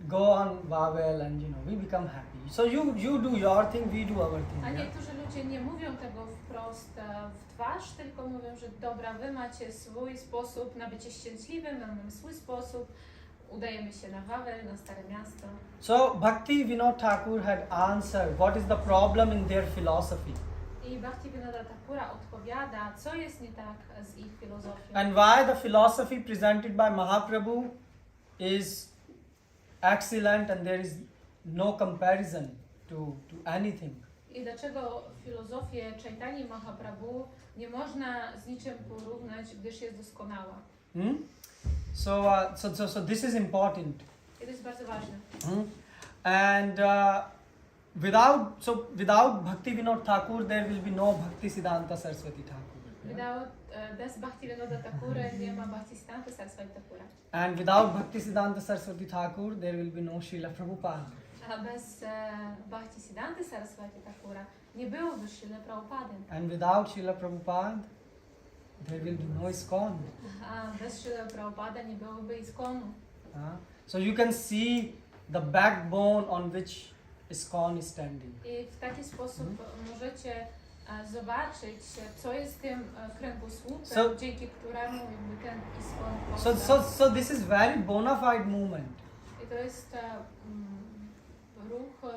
go on Wawel and, you know, we become happy. So you do your thing, we do our thing.
A
Yeah?
niektórzy ludzie nie mówią tego wprost w twarz, tylko mówią, że dobra, wy macie swój sposób na bycie szczęśliwym, my mamy swój sposób, udajemy się na Wawel, na Stare Miasto.
So Bhaktivinoda Thakur had answered what is the problem in their philosophy.
I Bhaktivinoda Thakura odpowiada, co jest nie tak z ich filozofią.
And why the philosophy presented by Mahaprabhu is excellent and there is no comparison to anything.
I dlaczego filozofię Chaitanya Mahaprabhu nie można z niczym porównać, gdyż jest doskonała.
So this is important.
I to jest bardzo ważne.
And without Bhaktivinoda Thakur there will be no Bhaktisiddhanta Saraswati Thakur.
Bez Bhaktivinoda Thakura nie ma Bhaktisiddhanta Saraswati Thakura.
And without Bhaktisiddhanta Saraswati Thakur there will be no Srila Prabhupada.
A bez Bhaktisiddhanta Saraswati Thakura nie byłoby Srila Prabhupady.
And without Srila Prabhupada there will be no ISKCON.
A bez Srila Prabhupada nie byłoby ISKCONu.
So you can see the backbone on which ISKCON is standing.
I w taki sposób możecie zobaczyć, co jest tym kręgosłupem, dzięki któremu jakby ten ISKCON powstał.
So this is very bona fide movement.
I to jest ruch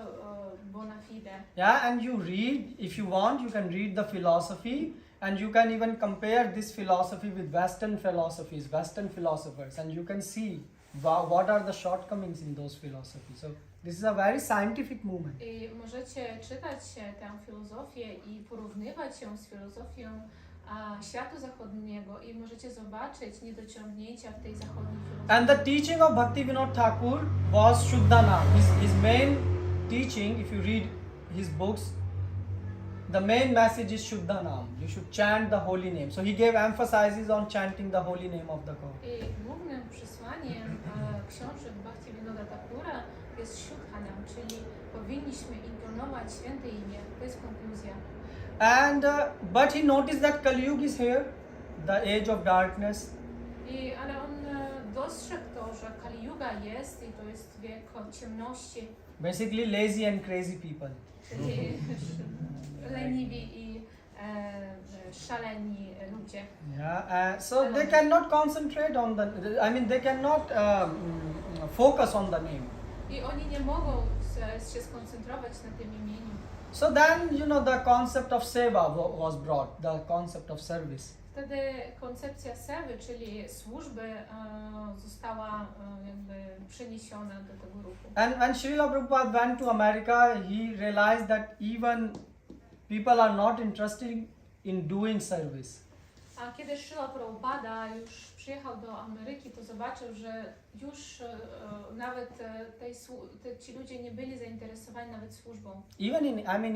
bona fide.
Yeah, and you read, if you want, you can read the philosophy and you can even compare this philosophy with Western philosophies, Western philosophers, and you can see what are the shortcomings in those philosophies. So this is a very scientific movement.
I możecie czytać tę filozofię i porównywać ją z filozofią światu zachodniego i możecie zobaczyć niedociągnięcia w tej zachodniej filozofii.
And the teaching of Bhaktivinoda Thakur was Shuddhana. His main teaching, if you read his books, the main message is Shuddhanam. You should chant the holy name. So he gave emphasis on chanting the holy name of the God.
I głównym przesłaniem książek Bhaktivinoda Thakura jest Shuddhanam, czyli powinniśmy intonować święte imię. To jest konkluzja.
And but he noticed that Kali Yuga is here, the age of darkness.
Ale on dostrzegł to, że Kali Yuga jest i to jest wiek ciemności.
Basically lazy and crazy people.
Czyli leniwi i szaleni ludzie.
Yeah, so they cannot concentrate on they cannot focus on the name.
I oni nie mogą się skoncentrować na tym imieniu.
So then, you know, the concept of seva was brought, the concept of service.
Wtedy koncepcja sewy, czyli służby, została jakby przeniesiona do tego ruchu.
And Srila Prabhupada went to America, he realized that even people are not interested in doing service.
A kiedy Srila Prabhupada już przyjechał do Ameryki, to zobaczył, że już nawet ci ludzie nie byli zainteresowani nawet służbą.
Even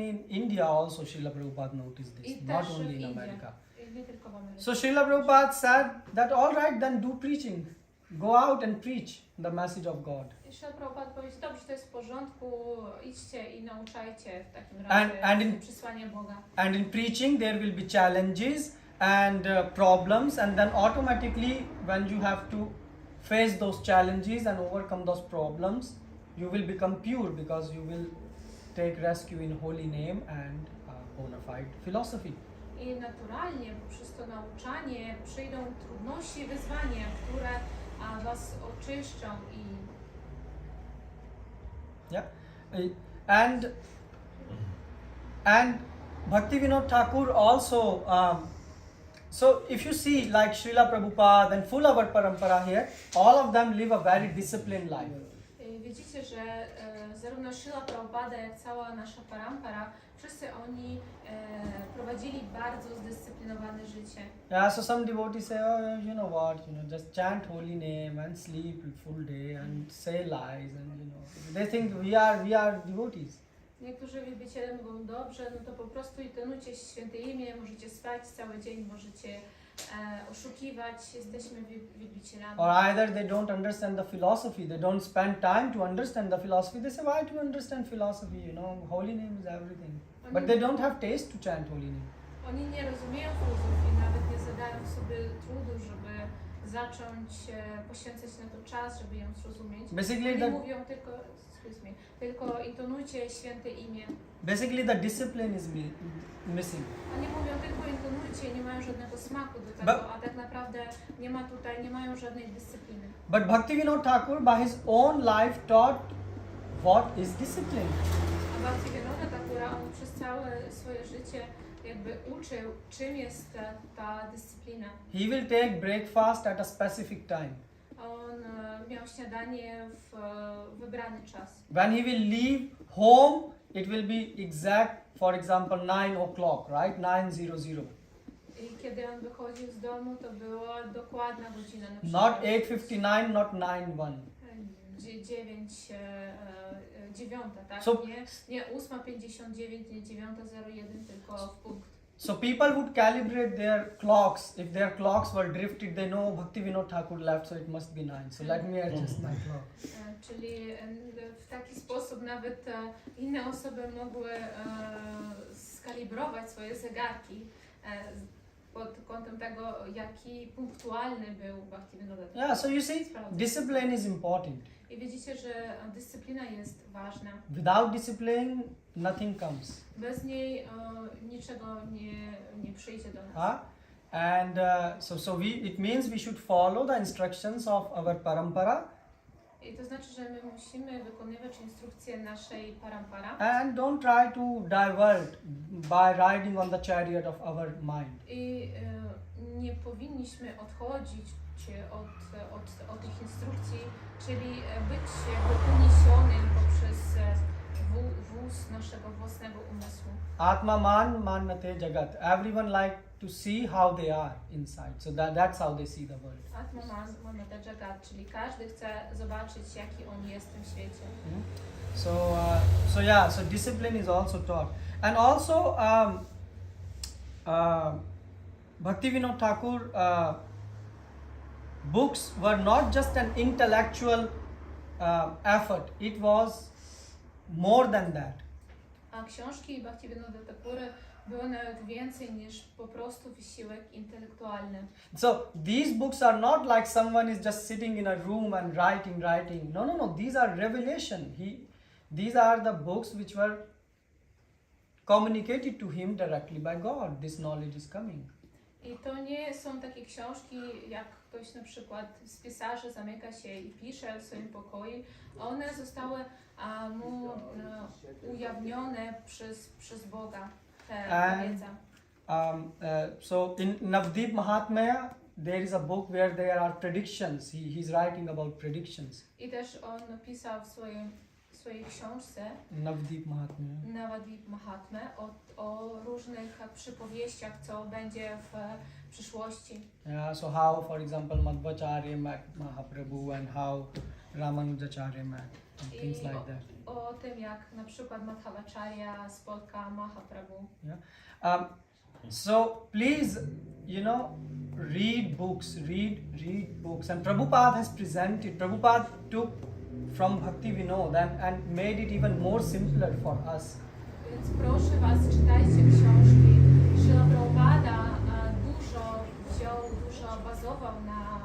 in India also Srila Prabhupada noticed this, not only in America.
Nie tylko w Ameryce.
So Srila Prabhupada said that all right, then do preaching. Go out and preach the message of God.
Jeszcze Prabhupada powiedział, dobrze, to jest w porządku, idźcie i nauczajcie w takim razie
and
przesłanie Boga.
And in preaching there will be challenges and problems, and then automatically when you have to face those challenges and overcome those problems, you will become pure because you will take rescue in holy name and bona fide philosophy.
I naturalnie poprzez to nauczanie przyjdą trudności i wyzwania, które was oczyszczą i
Yeah, and Bhaktivinoda Thakur also. So if you see like Srila Prabhupada and full our parampara here, all of them live a very disciplined life.
Widzicie, że zarówno Srila Prabhupada, jak cała nasza parampara, wszyscy oni prowadzili bardzo zdyscyplinowane życie.
Yeah, so some devotees say, oh, you know what, just chant holy name and sleep full day and say lies, and they think we are devotees.
Niektórzy wielbiciele mówią, dobrze, no to po prostu intonujcie święte imię, możecie spać cały dzień, możecie oszukiwać, jesteśmy wielbicielami.
Or either they don't understand the philosophy, they don't spend time to understand the philosophy. They say, why to understand philosophy? Holy name is everything. But they don't have taste to chant holy name.
Oni nie rozumieją filozofii, nawet nie zadają sobie trudu, żeby zacząć poświęcać na to czas, żeby ją zrozumieć. Oni mówią tylko intonujcie święte imię.
Basically the discipline is missing.
Oni mówią tylko intonujcie, nie mają żadnego smaku do tego, a tak naprawdę nie mają żadnej dyscypliny.
But Bhaktivinoda Thakur by his own life taught what is discipline.
A Bhaktivinoda Thakura, on przez całe swoje życie jakby uczył, czym jest ta dyscyplina.
He will take breakfast at a specific time.
On miał śniadanie w wybrany czas.
When he will leave home, it will be exact, for example, 9 o'clock, right? 9:00.
I kiedy on wychodził z domu, to była dokładna godzina. Na
Not 8:59, not 9:01.
9, tak?
So,
nie 8:59, nie 9:01, tylko w punkt.
So people would calibrate their clocks. If their clocks were drifted, they know Bhaktivinoda Thakur left, so it must be 9. So let me adjust my clock.
Czyli w taki sposób nawet inne osoby mogły skalibrować swoje zegarki pod kątem tego, jaki punktualny był Bhaktivinoda Thakur.
Yeah, so you see, discipline is important.
I widzicie, że dyscyplina jest ważna.
Without discipline, nothing comes.
Bez niej niczego nie przyjdzie do nas.
And it means we should follow the instructions of our parampara.
I to znaczy, że my musimy wykonywać instrukcje naszej parampara.
And don't try to divert by riding on the chariot of our mind.
I nie powinniśmy odchodzić od tych instrukcji, czyli być jakby uniesionym poprzez wóz naszego własnego umysłu.
Atma mannate jagat. Everyone like to see how they are inside. So that's how they see the world.
Atma mannate jagat, czyli każdy chce zobaczyć, jaki on jest w tym świecie.
So discipline is also taught. And also Bhaktivinoda Thakur books were not just an intellectual effort. It was more than that.
A książki Bhaktivinoda Thakury były nawet więcej niż po prostu wysiłek intelektualny.
So these books are not like someone is just sitting in a room and writing. No. These are revelation. These are the books which were communicated to him directly by God. This knowledge is coming.
I to nie są takie książki, jak ktoś na przykład z pisarzy zamyka się i pisze w swoim pokoju. One zostały mu ujawnione przez Boga, ta wiedza.
So in Navdeep Mahatmya, there is a book where there are predictions. He's writing about predictions.
I też on napisał w swojej książce
Navdeep
Mahatmya o różnych przypowieściach, co będzie w przyszłości.
Yeah, so how, for example, Madhvacharya met Mahaprabhu and how Ramanujacharya met and things like that.
O tym, jak na przykład Madhvacharya spotka Mahaprabhu.
Yeah. So please, read books, read books. And Prabhupada has presented. Prabhupada took from Bhaktivinoda and made it even more simpler for us.
Więc proszę Was, czytajcie książki. Śrila Prabhupada dużo bazował na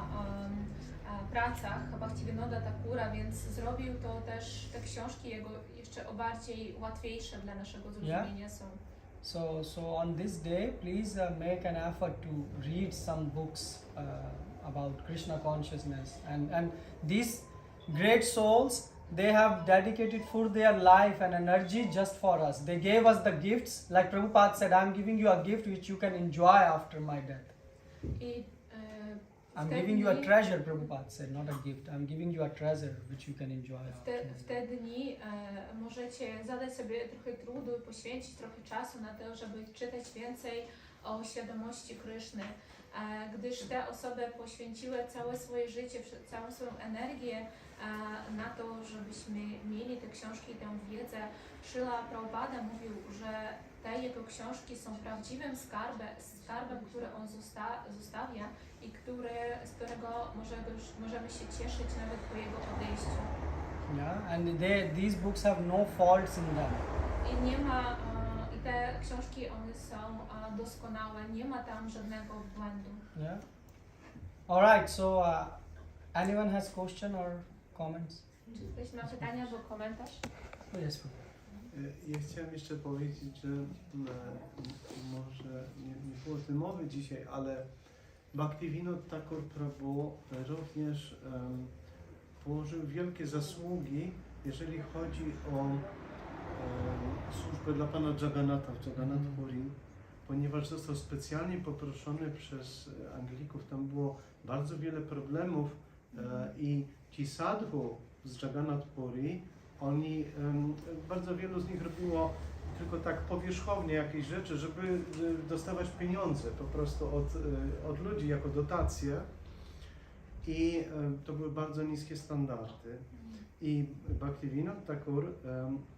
pracach Bhaktivinoda Thakura, więc zrobił to też, te książki jego jeszcze o bardziej łatwiejsze dla naszego zrozumienia są.
So on this day, please make an effort to read some books about Krishna consciousness, and these great souls, they have dedicated for their life and energy just for us. They gave us the gifts, like Prabhupada said, I'm giving you a gift which you can enjoy after my death. I'm giving you a treasure, Prabhupada said, not a gift. I'm giving you a treasure which you can enjoy after.
W te dni możecie zadać sobie trochę trudu i poświęcić trochę czasu na to, żeby czytać więcej o świadomości Kryszny, gdyż te osoby poświęciły całe swoje życie, całą swoją energię na to, żebyśmy mieli te książki i tę wiedzę. Śrila Prabhupada mówił, że te jego książki są prawdziwym skarbem, który on zostawia i z którego możemy się cieszyć nawet po jego odejściu.
Yeah, and these books have no faults in them.
I nie ma, i te książki, one są doskonałe, nie ma tam żadnego błędu.
Yeah. All right. So, anyone has question or comments?
Czy ktoś ma pytania albo komentarz?
Oh, yes.
Ja chciałem jeszcze powiedzieć, że może nie było o tym mowy dzisiaj, ale Bhaktivinoda Thakur Prabhu również położył wielkie zasługi, jeżeli chodzi o służbę dla Pana Jagannatha w Jagannath Puri, ponieważ został specjalnie poproszony przez Anglików. Tam było bardzo wiele problemów i ci sadhu z Jagannath Puri, oni, bardzo wielu z nich robiło tylko tak powierzchownie jakieś rzeczy, żeby dostawać pieniądze po prostu od ludzi jako dotacje i to były bardzo niskie standardy. I Bhaktivinoda Thakur,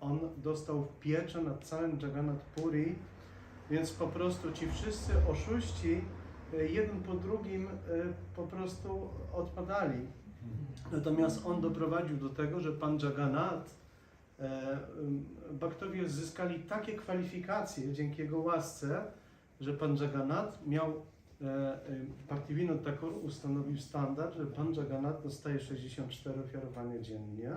on dostał pieczę nad całym Jagannath Puri, więc po prostu ci wszyscy oszuści jeden po drugim po prostu odpadali. Natomiast on doprowadził do tego, że Pan Jagannath, Bhaktowie zyskali takie kwalifikacje dzięki jego łasce, że Pan Jagannath miał, Bhaktivinoda Thakur ustanowił standard, że Pan Jagannath dostaje 64 ofiarowania dziennie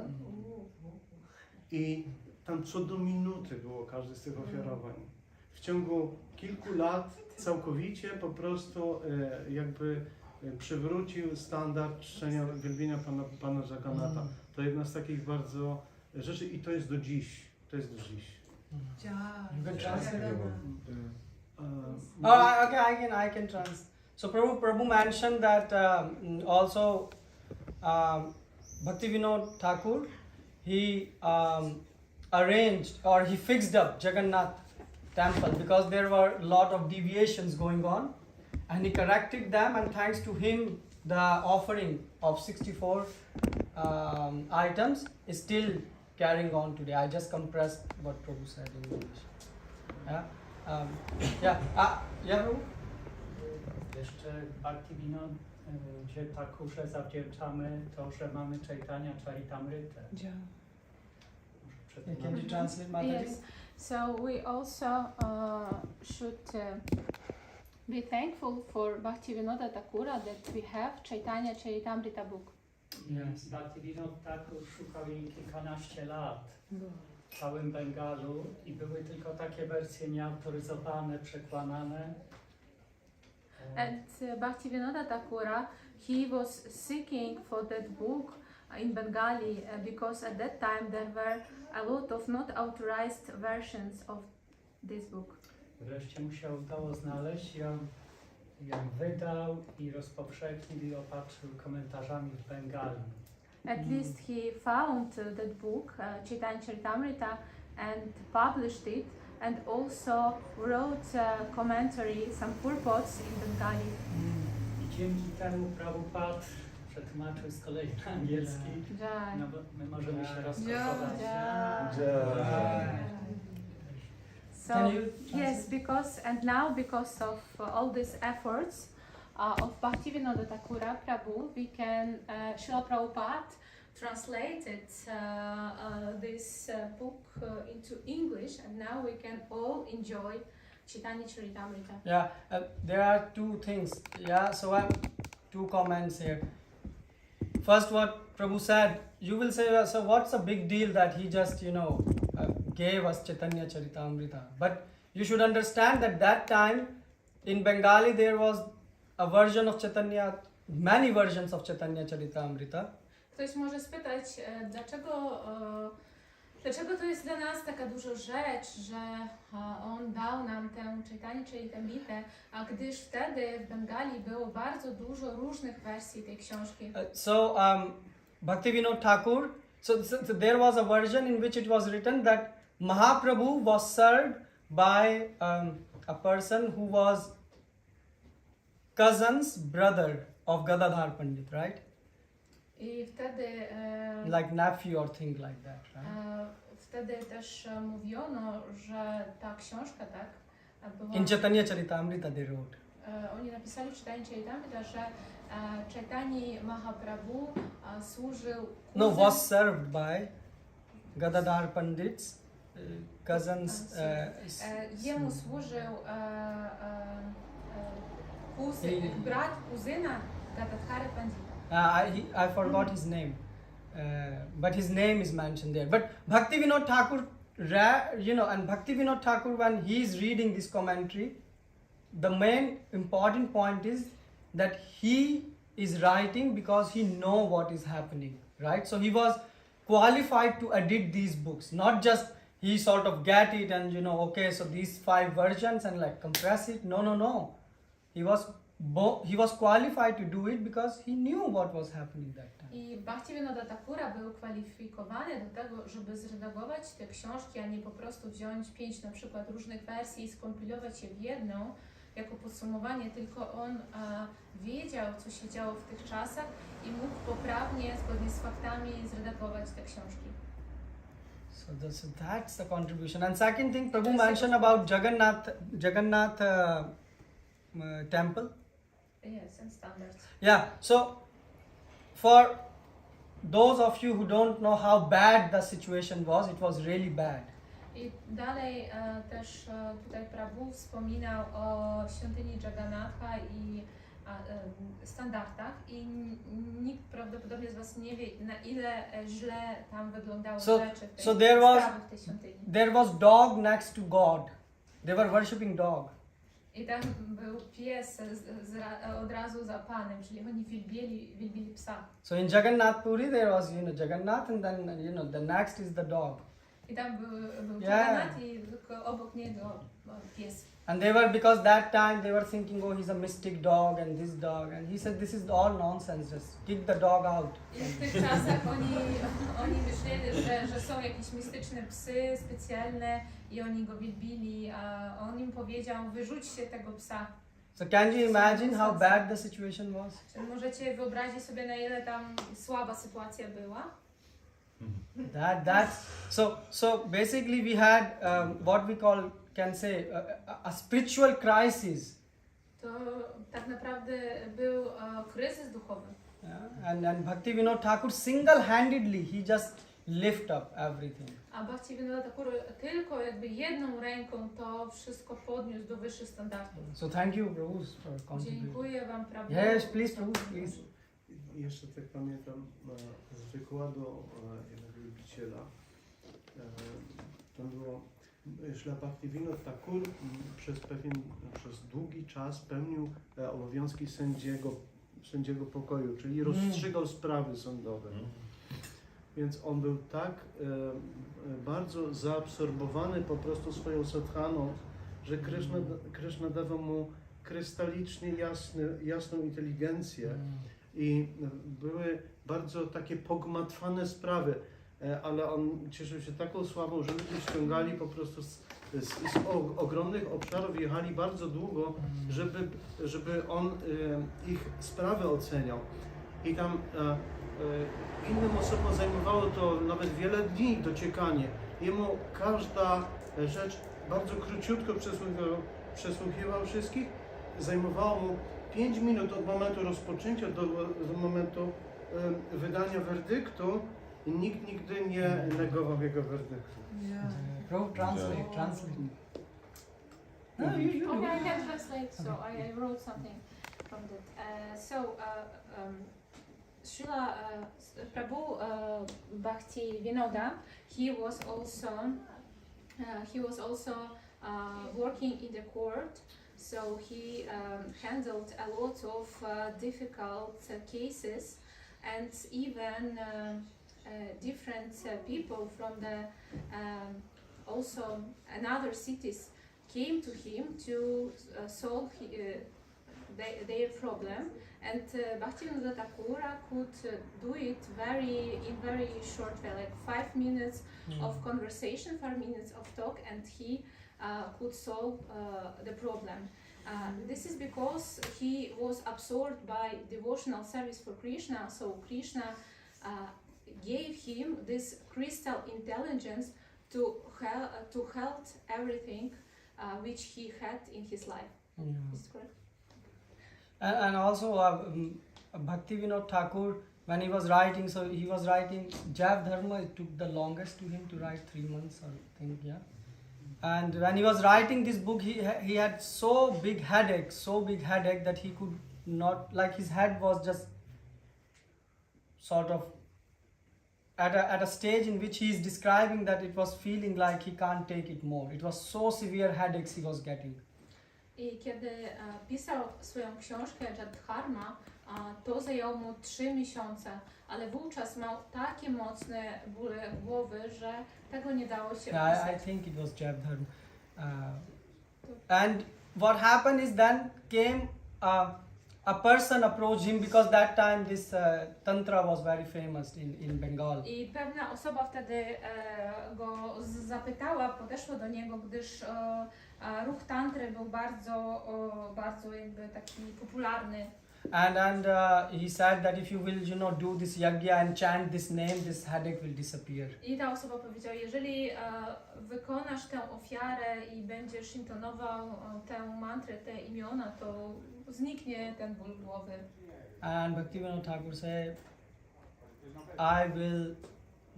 i tam co do minuty było każde z tych ofiarowań. W ciągu kilku lat całkowicie po prostu jakby przywrócił standard czczenia, wielbienia Pana Jagannatha. To jedna z takich bardzo rzeczy i to jest do dziś. To jest do dziś.
You can translate. Okay, I can translate. So Prabhu mentioned that also Bhaktivinoda Thakur, he arranged or he fixed up Jagannath temple because there were a lot of deviations going on, and he corrected them, and thanks to him the offering of 64 items is still carrying on today. I just compressed what Prabhu said in English. Yeah, Prabhu?
Jeszcze Bhaktivinodzie Thakurze zawdzięczamy to, że mamy Chaitanya Charitamrita.
Can you translate Mataji?
Yes. So we also should be thankful for Bhaktivinoda Thakura that we have Chaitanya Charitamrita book.
Yes. Bhaktivinoda Thakur szukał jej kilkanaście lat w całym Bengalu i były tylko takie wersje nieautoryzowane, przekłamane.
And Bhaktivinoda Thakura, he was seeking for that book in Bengali because at that time there were a lot of not authorized versions of this book.
Wreszcie mu się udało znaleźć, ją wydał i rozpowszechnił i opatrzył komentarzami w Bengali.
At least he found that book, Chaitanya Charitamrita, and published it, and also wrote a commentary, some purports in Bengali.
I dzięki temu Prabhupada przetłumaczył z kolei na angielski, no bo my możemy się rozkochować.
So yes, because of all these efforts of Bhaktivinoda Thakura Prabhu, we can Srila Prabhupada translated this book into English, and now we can all enjoy Chaitanya Charitamrita.
Yeah, there are two things. Yeah, so I have two comments here. First, what Prabhu said, you will say, so what's the big deal that he just, gave us Chaitanya Charitamrita? But you should understand that that time in Bengali there was a version of Chaitanya, many versions of Chaitanya Charitamrita.
Ktoś może spytać, dlaczego to jest dla nas taka duża rzecz, że on dał nam tę Chaitanya Charitamritę, a gdyż wtedy w Bengali było bardzo dużo różnych wersji tej książki.
Bhaktivinoda Thakur, so there was a version in which it was written that Mahaprabhu was served by a person who was cousin's brother of Gadadhara Pandit, right?
I wtedy
Like nephew or thing like that, right?
Wtedy też mówiono, że ta książka, tak, była...
In Chaitanya Charitamrita they wrote.
Oni napisali w Chaitanya Charitamrita, że Chaitanya Mahaprabhu służył...
No, was served by Gadadhara Pandit's cousins.
Jemu służył brat kuzyna Gadadhary Pandita.
I forgot his name, but his name is mentioned there. But Bhaktivinoda Thakur, and Bhaktivinoda Thakur, when he is reading this commentary, the main important point is that he is writing because he know what is happening, right? So he was qualified to edit these books, not just he sort of get it and okay, so these 5 versions and like compress it. No. He was qualified to do it because he knew what was happening that time.
I Bhaktivinoda Thakura był kwalifikowany do tego, żeby zredagować te książki, a nie po prostu wziąć 5 na przykład różnych wersji i skompilować je w jedną jako podsumowanie, tylko on wiedział, co się działo w tych czasach i mógł poprawnie, zgodnie z faktami, zredagować te książki.
So that's the contribution. And second thing, Prabhu mentioned about Jagannath temple.
Yes, and standards.
Yeah, so for those of you who don't know how bad the situation was, it was really bad.
I dalej też tutaj Prabhu wspominał o świątyni Jagannatha i standardach i nikt prawdopodobnie z Was nie wie, na ile źle tam wyglądały rzeczy w tej sprawy w tej świątyni.
There was dog next to God. They were worshipping dog.
I tam był pies od razu za Panem, czyli oni wielbili psa.
So in Jagannath Puri there was Jagannath, and then the next is the dog.
I tam był Jagannath i obok niego pies.
And they were, because that time they were thinking, oh, he's a mystic dog and this dog, and he said this is all nonsense, just kick the dog out.
I w tych czasach oni myśleli, że są jakieś mistyczne psy specjalne i oni go wielbili, a on im powiedział, wyrzućcie tego psa.
So can you imagine how bad the situation was?
Czy możecie wyobrazić sobie, na ile tam słaba sytuacja była?
So basically we had what we can say a spiritual crisis.
To tak naprawdę był kryzys duchowy.
Yeah? And Bhaktivinoda Thakur single-handedly he just lift up everything.
A Bhaktivinoda Thakur tylko jakby jedną ręką to wszystko podniósł do wyższych standardów.
So thank you, Prabhu, for contributing.
Dziękuję Wam, Prabhu.
Yes, please, Prabhu, please.
Jeszcze tak pamiętam z wykładu wielbiciela. To było, że Bhaktivinoda Thakur przez długi czas pełnił obowiązki sędziego pokoju, czyli rozstrzygał sprawy sądowe. Więc on był tak bardzo zaabsorbowany po prostu swoją sadhaną, że Krishna dawał mu krystalicznie jasną inteligencję i były bardzo takie pogmatwane sprawy, ale on cieszył się taką sławą, że ludzie ściągali po prostu z ogromnych obszarów, jechali bardzo długo, żeby on ich sprawy oceniał. I tam innym osobom zajmowało to nawet wiele dni dociekanie. Jemu każda rzecz bardzo króciutko przesłuchiwał wszystkich. Zajmowało mu 5 minut od momentu rozpoczęcia do momentu wydania werdyktu i nikt nigdy nie negował jego werdyktu.
Prabhu, translate. No,
Okay, I can translate. So I wrote something from that. Srila Prabhu Bhaktivinoda, he was also working in the court. So he handled a lot of difficult cases, and even different people from the also another cities came to him to solve their problem, and Bhaktivinoda Thakura could do it in very short way, like 5 minutes of conversation, 5 minutes of talk, and he could solve the problem. This is because he was absorbed by devotional service for Krishna, so Krishna gave him this crystal intelligence to help everything which he had in his life. Is it correct?
And also Bhaktivinoda Thakur, when he was writing, so he was writing Jav Dharma, it took the longest to him to write 3 months, I think, yeah. And when he was writing this book, he had so big headache that he could not, like his head was just sort of at a stage in which he is describing that it was feeling like he can't take it more. It was so severe headaches he was getting.
I kiedy pisał swoją książkę Gadadhara, to zajęło mu 3 miesiące, ale wówczas miał takie mocne bóle głowy, że tego nie dało się opisać.
I think it was Gadadhara. And what happened is then came a person approached him, because that time this tantra was very famous in Bengal.
I pewna osoba wtedy go zapytała, podeszła do niego, gdyż ruch tantry był bardzo jakby taki popularny.
And he said that if you will, do this yagya and chant this name, this headache will disappear.
I ta osoba powiedziała, jeżeli wykonasz tę ofiarę i będziesz intonował tę mantrę, te imiona, to zniknie ten ból głowy.
And Bhaktivinoda Thakur said, I will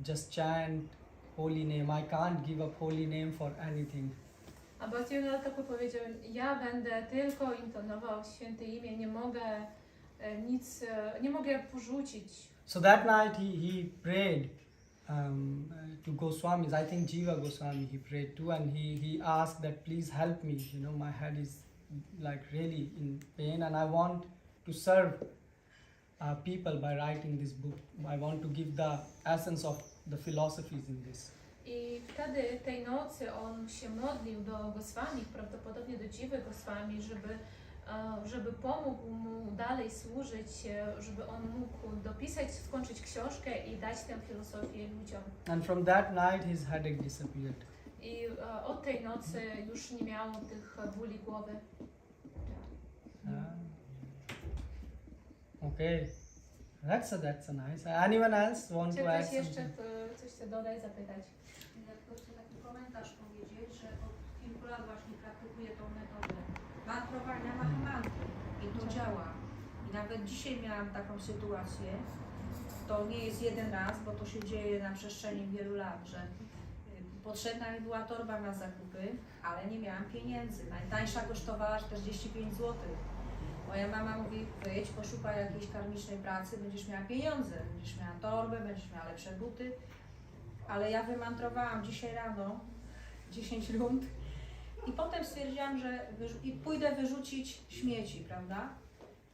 just chant holy name. I can't give up holy name for anything.
A Bhaktivinoda Thakur powiedział, ja będę tylko intonował święte imię, nie mogę porzucić.
So that night he prayed to Goswamis. I think Jiva Goswami he prayed too, and he asked that please help me. My head is like really in pain, and I want to serve people by writing this book. I want to give the essence of the philosophies in this.
I wtedy tej nocy on się modlił do Goswami, prawdopodobnie do Dziwy Goswami, żeby pomógł mu dalej służyć, żeby on mógł dopisać, skończyć książkę i dać tę filozofię ludziom.
And from that night his headache disappeared.
I od tej nocy już nie miał tych bóli głowy.
Okay, that's a nice. Anyone else want
Czy
to add
ktoś jeszcze
something?
coś chce dodać, zapytać?
Ja tylko chcę taki komentarz powiedzieć, że od kilku lat właśnie praktykuję tą metodę mantrowania mantry i to działa. I nawet dzisiaj miałam taką sytuację, to nie jest jeden raz, bo to się dzieje na przestrzeni wielu lat, że potrzebna mi była torba na zakupy, ale nie miałam pieniędzy. Najtańsza kosztowała 45 zł. Moja mama mówi, wyjdź, poszukaj jakiejś karmicznej pracy, będziesz miała pieniądze, będziesz miała torbę, będziesz miała lepsze buty. Ale ja wymantrowałam dzisiaj rano 10 rund i potem stwierdziłam, że pójdę wyrzucić śmieci, prawda?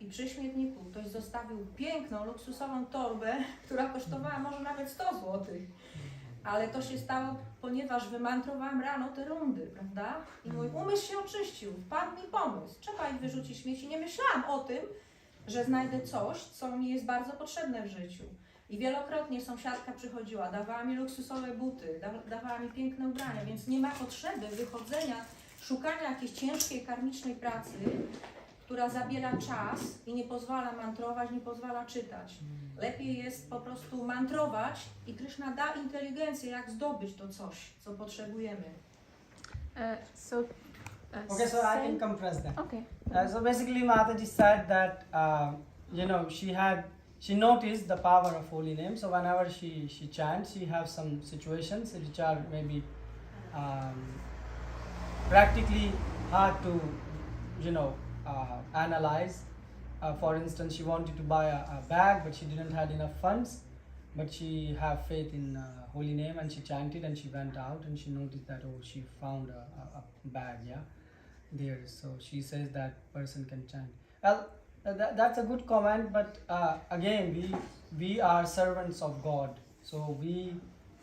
I przy śmietniku ktoś zostawił piękną, luksusową torbę, która kosztowała może nawet 100 zł. Ale to się stało, ponieważ wymantrowałam rano te rundy, prawda? I mój umysł się oczyścił, wpadł mi pomysł. Trzeba ich wyrzucić śmieci. Nie myślałam o tym, że znajdę coś, co mi jest bardzo potrzebne w życiu. I wielokrotnie sąsiadka przychodziła, dawała mi luksusowe buty, dawała mi piękne ubrania, więc nie ma potrzeby wychodzenia, szukania jakiejś ciężkiej karmicznej pracy, która zabiera czas i nie pozwala mantrować, nie pozwala czytać. Lepiej jest po prostu mantrować i Krishna da inteligencję, jak zdobyć to coś, co potrzebujemy.
Okay, so I can compress that.
Okay.
So basically Mataji said that, she had she noticed the power of holy name. So whenever she chants, she has some situations which are maybe practically hard to, analyze. For instance, she wanted to buy a bag, but she didn't have enough funds. But she have faith in holy name, and she chanted, and she went out, and she noticed that she found a bag, there. So she says that person can chant. Well, that's a good comment, but again, we are servants of God, so we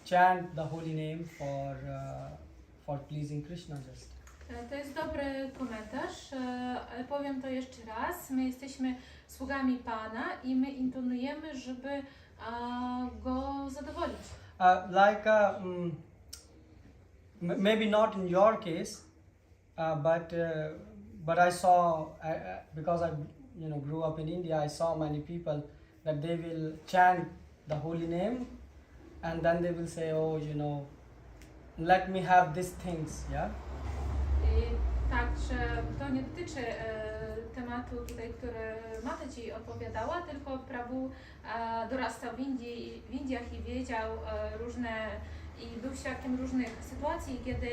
chant the holy name for pleasing Krishna just.
To jest dobry komentarz, ale powiem to jeszcze raz. My jesteśmy sługami Pana i my intonujemy, żeby Go zadowolić.
Maybe not in your case, but I saw, because I grew up in India, I saw many people that they will chant the holy name and then they will say, let me have these things,
Także to nie dotyczy tematu tutaj, który Mata Ci opowiadała, tylko Prabhu dorastał w Indiach i wiedział różne i był świadkiem różnych sytuacji, kiedy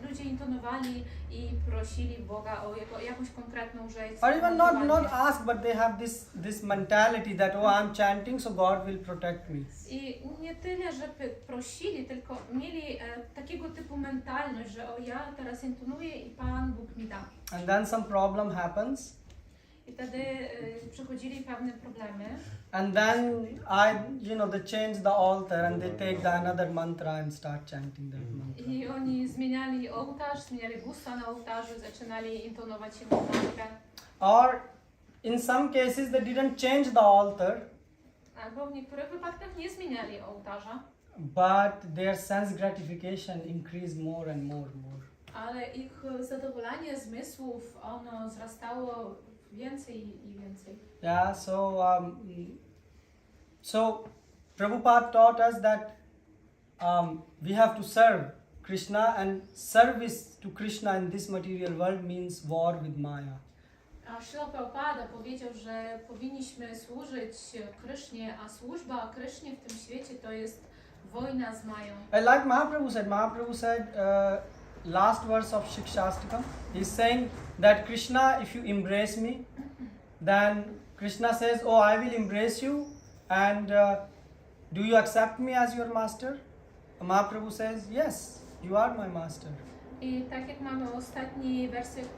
ludzie intonowali i prosili Boga o jakąś konkretną rzecz.
Or even not ask, but they have this mentality that I'm chanting, so God will protect me.
I nie tyle, żeby prosili, tylko mieli takiego typu mentalność, że ja teraz intonuję i Pan Bóg mi da.
And then some problem happens.
I wtedy przychodzili pewne problemy.
And then they change the altar and they take another mantra and start chanting that mantra.
I oni zmieniali ołtarz, zmieniali gusta na ołtarzu, zaczynali intonować inną mantrę.
Or in some cases they didn't change the altar.
Albo w niektórych wypadkach nie zmieniali ołtarza.
But their sense gratification increased more and more.
Ale ich zadowolenie zmysłów, ono wzrastało więcej i więcej.
Yeah, so Prabhupada taught us that we have to serve Krishna, and service to Krishna in this material world means war with Maya.
A Śrila Prabhupada powiedział, że powinniśmy służyć Krysznie, a służba Krysznie w tym świecie to jest wojna z Mają.
Like Mahaprabhu said, last verse of Shikshastakam, he's saying that Krishna, if you embrace me, then Krishna says, I will embrace you, and do you accept me as your master? Mahaprabhu says, yes, you are my master.
I tak jak mamy ostatni werset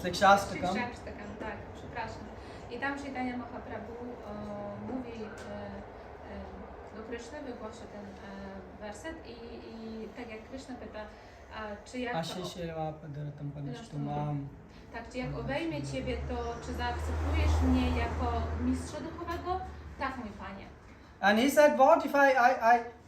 Shikshastakam, tak, przepraszam. I tam Chaitanya Mahaprabhu mówi do Kryszny, wygłasza ten werset i tak jak Kryszna pyta, czy jak tak, czy jak obejmie Ciebie, to czy zaakceptujesz mnie jako mistrza duchowego? Tak, mój Panie.
And he said, what if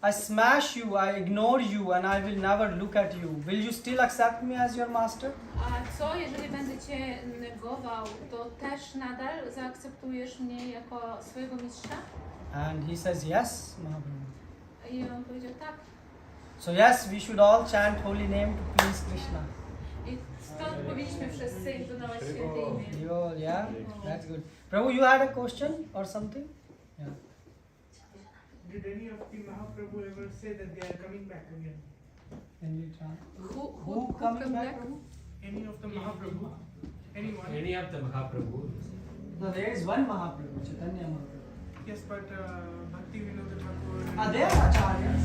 I smash you, I ignore you, and I will never look at you? Will you still accept me as your master?
A co, jeżeli będę Cię negował, to też nadal zaakceptujesz mnie jako swojego mistrza?
And he says, yes, Mahaprabhu.
I on powiedział tak.
So yes, we should all chant holy name to please Krishna.
I stąd powinniśmy wszyscy intonować święte imię.
Yeah, that's good. Prabhu, you had a question or something? Yeah.
Did any of the Mahaprabhu ever say that they are coming back again?
Can you chant?
Who coming back?
Any of the Mahaprabhu? Anyone?
Any of the Mahaprabhu?
No, there is one Mahaprabhu, Chaitanya Mahaprabhu.
Yes, but Bhaktivinoda Thakur.
They are acharyas.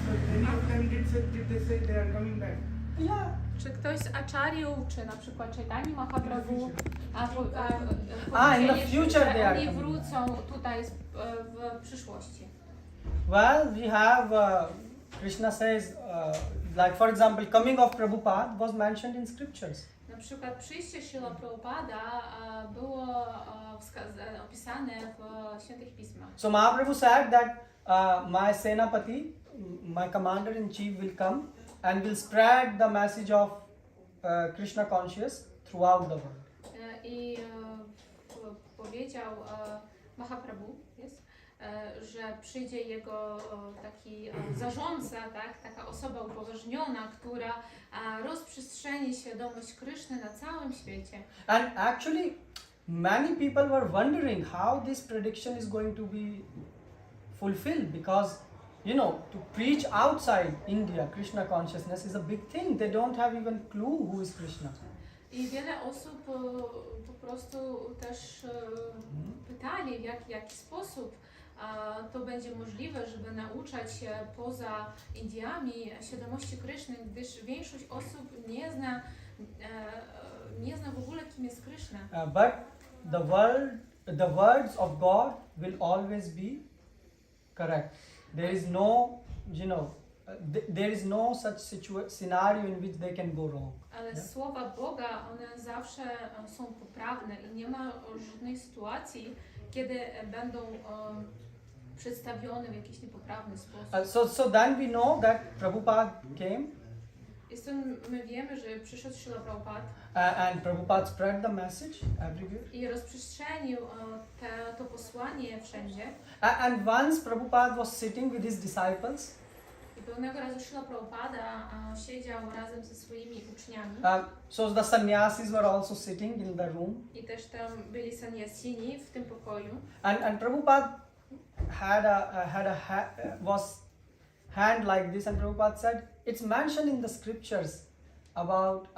So any of them did they say they are coming back?
Yeah.
Czy ktoś z acharyów, czy na przykład Chaitanya Mahaprabhu
in the future
że
they are
oni
coming
wrócą tutaj w przyszłości?
Well, we have, Krishna says, like for example, coming of Prabhupada was mentioned in scriptures.
Na przykład przyjście Śrila Prabhupada było opisane w Świętych Pismach.
So Mahaprabhu said that my Senapati, my commander-in-chief will come and will spread the message of Krishna consciousness throughout the world.
I powiedział Mahaprabhu, że przyjdzie jego taki zarządca, tak, taka osoba upoważniona, która rozprzestrzeni świadomość Kryszny na całym świecie.
And actually, many people were wondering how this prediction is going to be fulfilled, because you know, to preach outside India Krishna consciousness is a big thing. They don't have even clue who is Krishna.
I wiele osób po prostu też pytali, w jaki sposób to będzie możliwe, żeby nauczać się poza Indiami świadomości Kryszny, gdyż większość osób nie zna w ogóle, kim jest Kryszna.
But the words of God will always be correct. There is no, you know, there is no such scenario in which they can go wrong.
Ale słowa Boga, one zawsze są poprawne i nie ma żadnej sytuacji, kiedy będą przedstawione w jakiś niepoprawny sposób.
So then we know that Prabhupada came.
I stąd my wiemy, że przyszedł Śrila Prabhupada
And Prabhupada spread the message everywhere.
i rozprzestrzenił to posłanie wszędzie.
And once Prabhupada was sitting with his disciples,
I pewnego razu Śrila Prabhupada siedział razem ze swoimi uczniami.
So the sannyasis were also sitting in the room.
I też tam byli sannyasini w tym pokoju.
And Prabhupada was hand like this, and Prabhupada said, it's mentioned in the scriptures about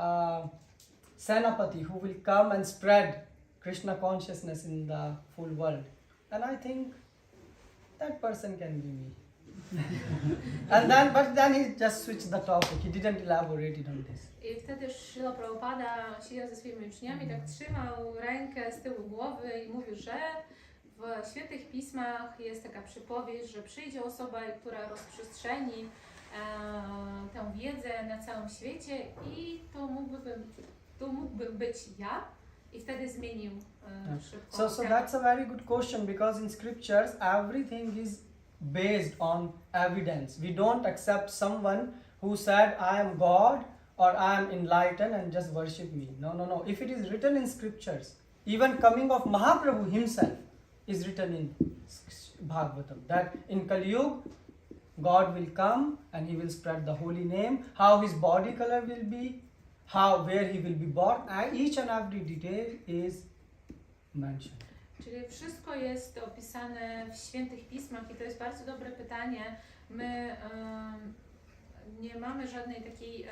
Senapati who will come and spread Krishna consciousness in the full world. And I think that person can be me. But then he just switched the topic. He didn't elaborate it on this.
I wtedy Śrila Prabhupada siedział ze swoimi uczniami, tak trzymał rękę z tyłu głowy i mówił, że w świętych pismach jest taka przypowieść, że przyjdzie osoba, która rozprzestrzeni tę wiedzę na całym świecie i to mógłbym być ja. I wtedy zmienił szybko.
So that's a very good question, because in scriptures everything is based on evidence. We don't accept someone who said, I am God or I am enlightened and just worship me. No. If it is written in scriptures, even coming of Mahaprabhu himself is written in Bhagavatam, that in Kali Yuga, God will come and he will spread the holy name, how his body color will be, where he will be born, and each and every detail is mentioned.
Czyli wszystko jest opisane w świętych pismach i to jest bardzo dobre pytanie. My nie mamy żadnej takiej,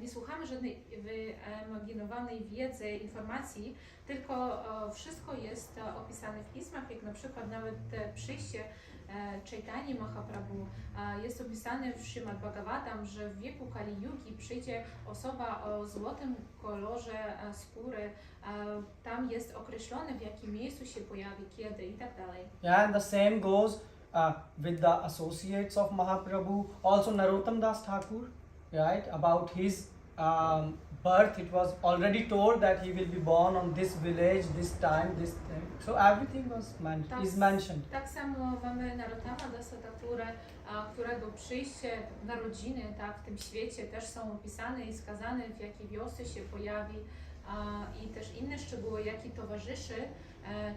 nie słuchamy żadnej wyimaginowanej wiedzy, informacji, tylko wszystko jest opisane w pismach, jak na przykład nawet przyjście Chaitanya Mahaprabhu jest opisane w Śrimad Bhagavatam, że w wieku Kali Yugi przyjdzie osoba o złotym kolorze skóry, tam jest określone, w jakim miejscu się pojawi, kiedy i tak dalej.
Yeah, and the same goes with the associates of Mahaprabhu, also Narottam Das Thakur, right? About his birth, it was already told that he will be born on this village, this time, this thing. So everything was mentioned.
Tak samo mamy Narottama Dasa Thakura, którego przyjście, narodziny w tym świecie też są opisane i skazane, w jakiej wiosce się pojawi i też inne szczegóły, jaki towarzyszy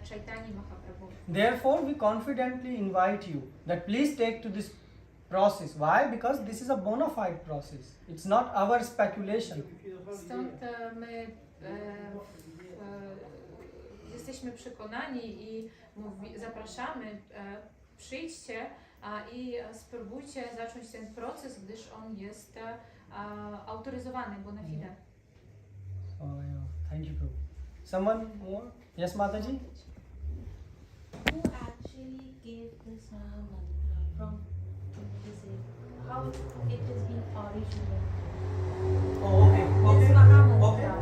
Chaitanya Mahaprabhu.
Therefore, we confidently invite you that please take to this process. Why? Because this is a bona fide process. It's not our speculation.
Stąd my jesteśmy przekonani i zapraszamy, przyjdźcie i spróbujcie zacząć ten proces, gdyż on jest autoryzowany bona fide.
Thank you, Prabhu. Someone more? Yes, Mataji?
Who actually gave this mantra from how it has been original?
Oh, okay.
This Mahamantra.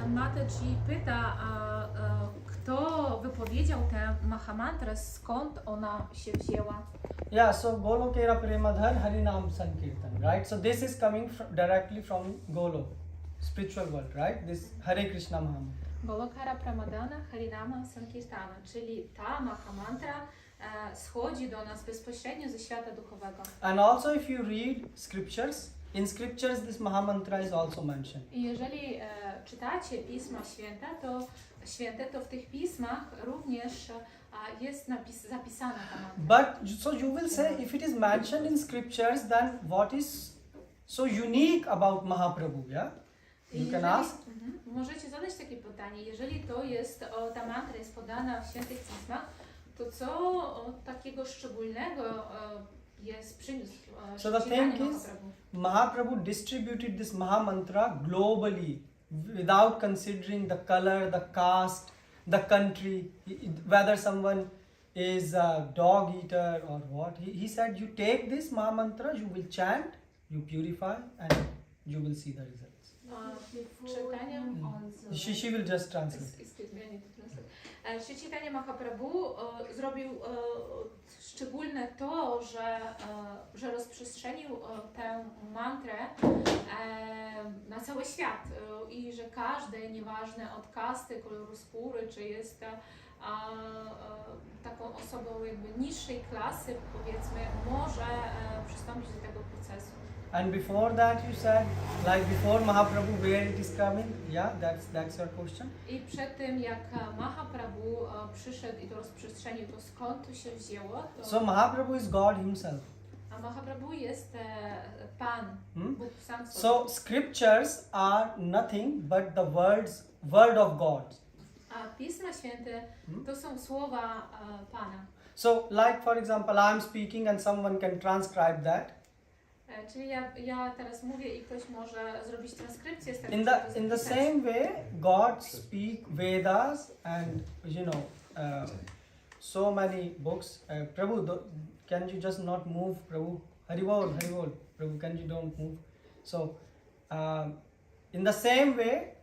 Mataji pyta, kto wypowiedział tę Mahamantrę, skąd ona się wzięła?
Yeah, so Golokera Premadhar Harinam Sankirtan, right? So this is coming directly from Golok, spiritual world, right? This Hare Krishna Mahamantra.
Golokara Pramadana Harinama Sankirtana, czyli ta Mahamantra schodzi do nas bezpośrednio ze świata duchowego.
And also if you read scriptures, in scriptures this Mahamantra is also mentioned.
I jeżeli czytacie Pisma Święte, to w tych pismach również jest zapisana ta mantra.
But so you will say, if it is mentioned in scriptures, then what is so unique about Mahaprabhu, yeah? You can ask.
Możecie zadać takie pytanie, jeżeli to jest, ta mantra jest podana w świętych pismach, to co takiego szczególnego jest przyniósł
So the thing is, Mahaprabhu distributed this Maha Mantra globally without considering the color, the caste, the country, whether someone is a dog eater or what. He said, you take this Maha Mantra, you will chant, you purify, and you will see the results. She will just translate.
Czytanie Mahaprabhu zrobił szczególne to, że rozprzestrzenił tę mantrę na cały świat i że każdy, nieważne od kasty, koloru skóry, czy jest taką osobą jakby niższej klasy, powiedzmy, może przystąpić do tego procesu.
And before that you said, like before Mahaprabhu, where it is coming? Yeah, that's your question.
I przed tym, jak Mahaprabhu przyszedł i to rozprzestrzenił, to skąd to się wzięło?
So Mahaprabhu is God himself.
A Mahaprabhu jest Pan, Bóg sam sobie.
So scriptures are nothing but the word of God.
A Pisma Święte to są słowa Pana.
So like for example, I'm speaking and someone can transcribe that.
Czyli ja teraz mówię i ktoś może zrobić transkrypcję z tego.
In the same way, God speak Vedas and so many books. Prabhu, can you just not move, Prabhu? Haribol, Prabhu, can you don't move? So in the same way,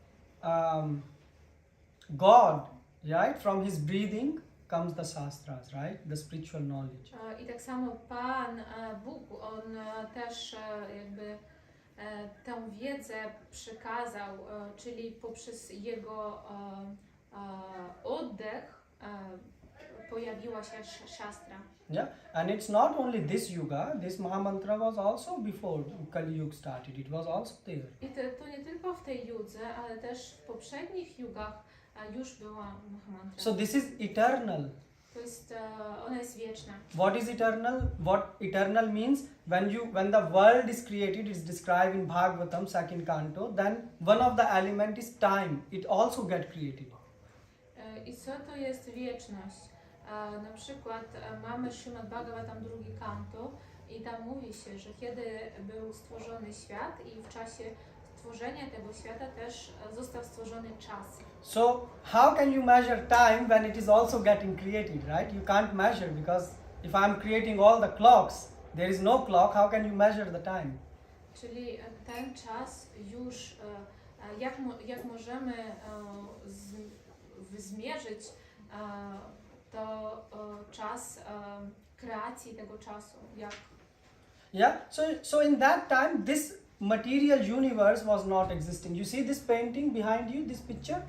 God, right, from his breathing comes the shastras, right, the spiritual knowledge.
I tak samo Pan Bóg, on też jakby tę wiedzę przekazał, czyli poprzez jego oddech pojawiła się szastra.
Yeah, and it's not only this yuga, this Mahamantra was also before Kali Yuga started, it was also there.
I to nie tylko w tej judze, ale też w poprzednich jugach już była Mahamantra.
So this is eternal.
To jest, ona jest wieczna.
What is eternal? What eternal means? When the world is created, it's described in Bhagavatam, second canto, then one of the element is time. It also get created.
I co to jest wieczność? Na przykład mamy Śrimad Bhagavatam, drugi kanto i tam mówi się, że kiedy był stworzony świat i w czasie stworzenia tego świata też został stworzony czas.
So how can you measure time when it is also getting created, right? You can't measure because if I'm creating all the clocks, there is no clock, how can you measure the time?
Czyli ten czas już, jak możemy zmierzyć to czas kreacji tego czasu, jak...
Yeah, so in that time this material universe was not existing. You see this painting behind you, this picture?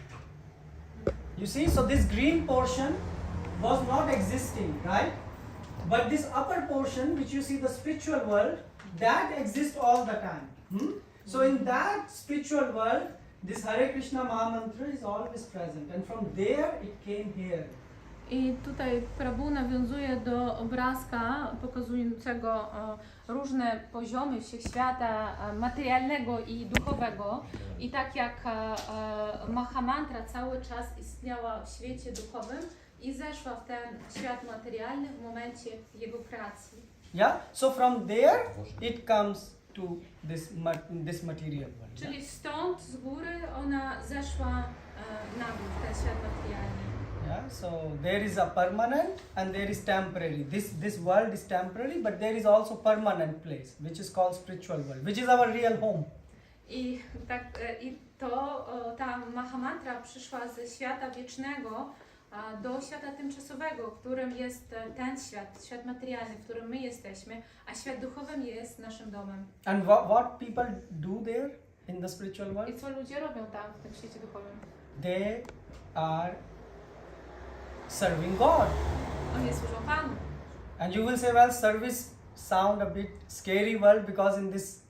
You see, so this green portion was not existing, right? But this upper portion, which you see the spiritual world, that exists all the time. So in that spiritual world, this Hare Krishna Mahamantra is always present, and from there it came here.
I tutaj Prabhu nawiązuje do obrazka pokazującego różne poziomy wszechświata materialnego i duchowego. I tak jak Mahamantra cały czas istniała w świecie duchowym i zeszła w ten świat materialny w momencie jego kreacji.
Yeah, so from there it comes to this material world.
Czyli stąd z góry ona zeszła na dół, w ten świat materialny.
Yeah, so there is a permanent and there is temporary. This world is temporary, but there is also permanent place, which is called spiritual world, which is our real home.
I ta Mahamantra przyszła ze świata wiecznego do świata tymczasowego, którym jest ten świat, świat materialny, w którym my jesteśmy, a świat duchowy jest naszym domem.
And what people do there in the spiritual world?
I co ludzie robią tam w tym świecie duchowym?
They are serving God.
Oni służą Panu.
And you will say, well, service sound a bit scary world because in this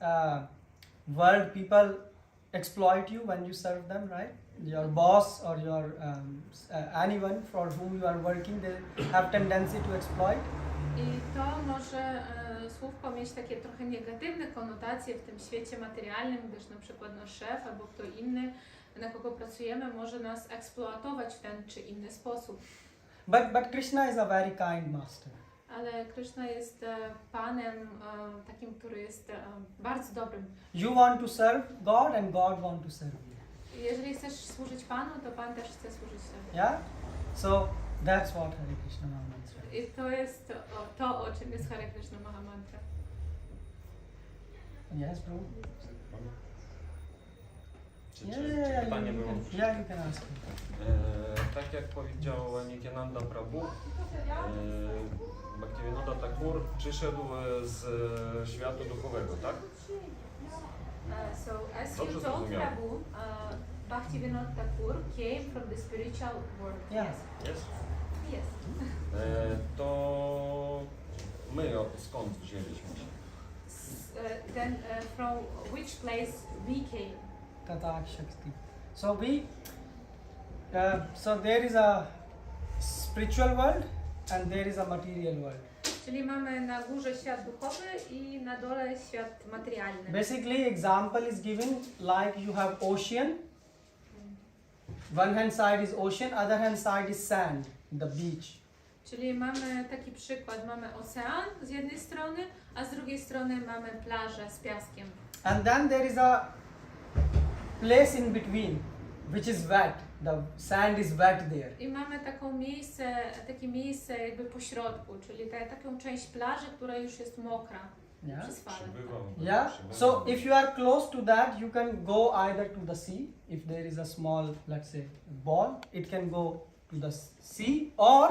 world people exploit you when you serve them, right? your boss or your anyone for whom you are working, they have tendency to exploit.
I to może słówko mieć takie trochę negatywne konotacje w tym świecie materialnym, gdyż na przykład nasz szef albo kto inny, na kogo pracujemy, może nas eksploatować w ten czy inny sposób.
But Krishna is a very kind master.
Ale Krishna jest Panem takim, który jest bardzo dobrym.
You want to serve God and God want to serve you.
Jeżeli chcesz służyć Panu, to Pan też chce służyć Tobie.
Yeah? So that's what Hare Krishna Mahamantra.
I to jest to, o czym jest Hare Krishna Mahamantra.
Yes, Prabhu?
Czy pytanie było?
Yeah, you can ask me.
Tak jak powiedział Nityananda Prabhu, Bhaktivinoda Thakur przyszedł z świata duchowego, tak?
So as
Dobrze
you told
zrozumiałem.
Prabhu, Bhaktivinoda Thakur came from the spiritual world.
Yeah.
Jest?
Yes.
To my skąd wzięliśmy się?
Then from which place we came?
Tatak Shakti. So so there is a spiritual world and there is a material world.
Czyli mamy na górze świat duchowy i na dole świat materialny.
Basically, example is given like you have ocean. One hand side is ocean, other hand side is sand, the beach.
Czyli mamy taki przykład, mamy ocean z jednej strony, a z drugiej strony mamy plażę z piaskiem.
And then there is a place in between, which is wet. The sand is wet there.
I mamy takie miejsce jakby po środku, czyli taką część plaży, która już jest mokra
Yeah.
przez fale.
Yeah. So if you are close to that, you can go either to the sea. If there is a small, let's say, ball, it can go to the sea, or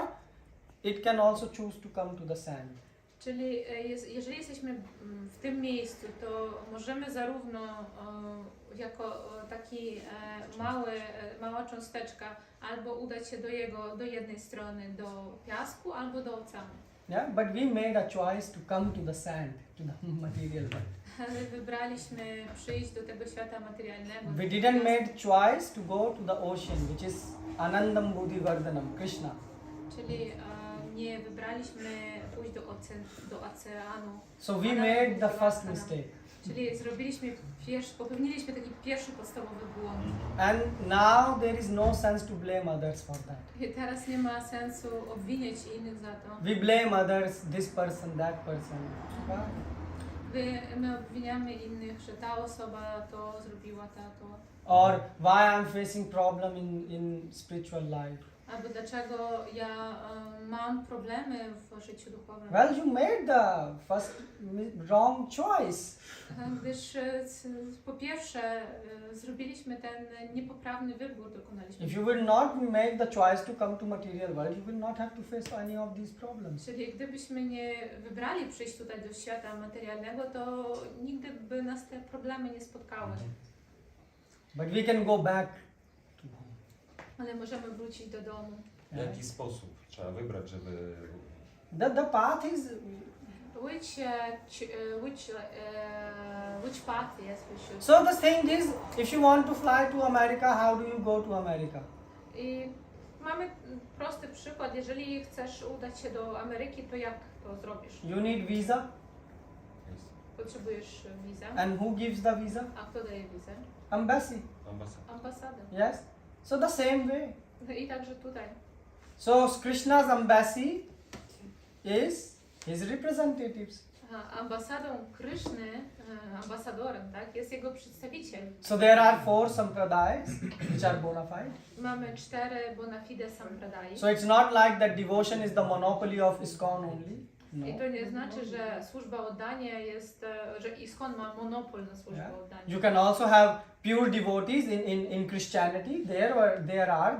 it can also choose to come to the sand.
Czyli jeżeli jesteśmy w tym miejscu, to możemy zarówno jako taki mała cząsteczka albo udać się do jednej strony, do piasku, albo do oceanu.
Yeah, but we made a choice to come to the sand, to the material world.
Ale wybraliśmy przyjść do tego świata materialnego.
We didn't make choice to go to the ocean, which is Anandam Buddhivardhanam, Krishna.
Czyli nie wybraliśmy pójść do oceanu.
So we made the first mistake.
Czyli popełniliśmy taki pierwszy podstawowy błąd.
And now there is no sense to blame others for that.
I teraz nie ma sensu obwiniać innych za to.
We blame others, this person, that person.
My obwiniamy innych, że ta osoba to zrobiła, to.
Or why I'm facing problem in spiritual life.
Albo dlaczego ja mam problemy w życiu duchowym.
Well, you made the first wrong choice.
Gdyż po pierwsze zrobiliśmy ten niepoprawny wybór, dokonaliśmy.
If you will not make the choice to come to material world, you will not have to face any of these problems.
Czyli gdybyśmy nie wybrali przyjść tutaj do świata materialnego, to nigdy by nas te problemy nie spotkały.
But we can go back to home.
Ale możemy wrócić do domu.
W jaki sposób trzeba wybrać, żeby...
The path is...
Which path, yes, we should.
So the thing is, if you want to fly to America, how do you go to America?
I mamy prosty przykład. Jeżeli chcesz udać się do Ameryki, to jak to zrobisz?
You need visa.
Potrzebujesz wizę.
And who gives the visa?
A kto daje wizę?
Embassy.
Ambasada.
Yes. So the same way.
I także tutaj.
So Krishna's embassy is his representatives.
Ambasadą Kryszny, ambasadorem, tak, jest jego przedstawiciel.
So there are 4 sampradayas which are bona fide.
Mamy 4 bona fide sampradai.
So it's not like that devotion is the monopoly of ISKCON only. No.
I to nie znaczy, że służba oddania jest, że ISKCON ma monopol na służbę oddania.
You can also have pure devotees in Christianity.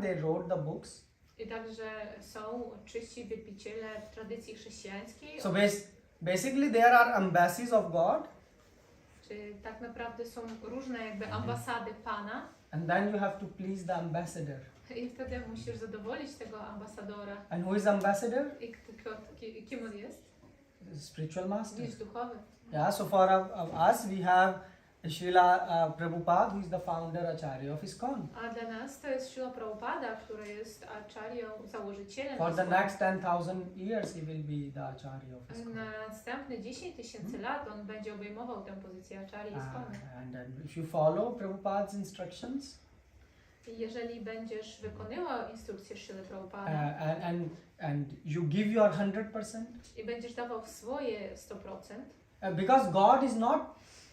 They wrote the books.
I także są czyści wielbiciele w tradycji chrześcijańskiej.
So basically there are embassies of God.
Czyli tak naprawdę są różne jakby ambasady Pana.
And then you have to please the ambassador.
I wtedy musisz zadowolić tego ambasadora.
And who is ambassador?
I kim on jest?
Spiritual master.
Jest duchowy.
Yeah, so for us we have Srila Prabhupada, who is the founder Acharya of ISKCON.
A dla nas to jest Śrila Prabhupada, który jest acharyą, założycielem.
For the
ISKCON.
next 10,000 years, he will be the Acharya of ISKCON.
Na następne 10 tysięcy lat on będzie obejmował tę pozycję acharya ISKCON.
And then if you follow Prabhupada's instructions,
I jeżeli będziesz wykonywał instrukcje Śrily Prabhupada
and you give your 100%,
i będziesz dawał swoje 100%,
because God is not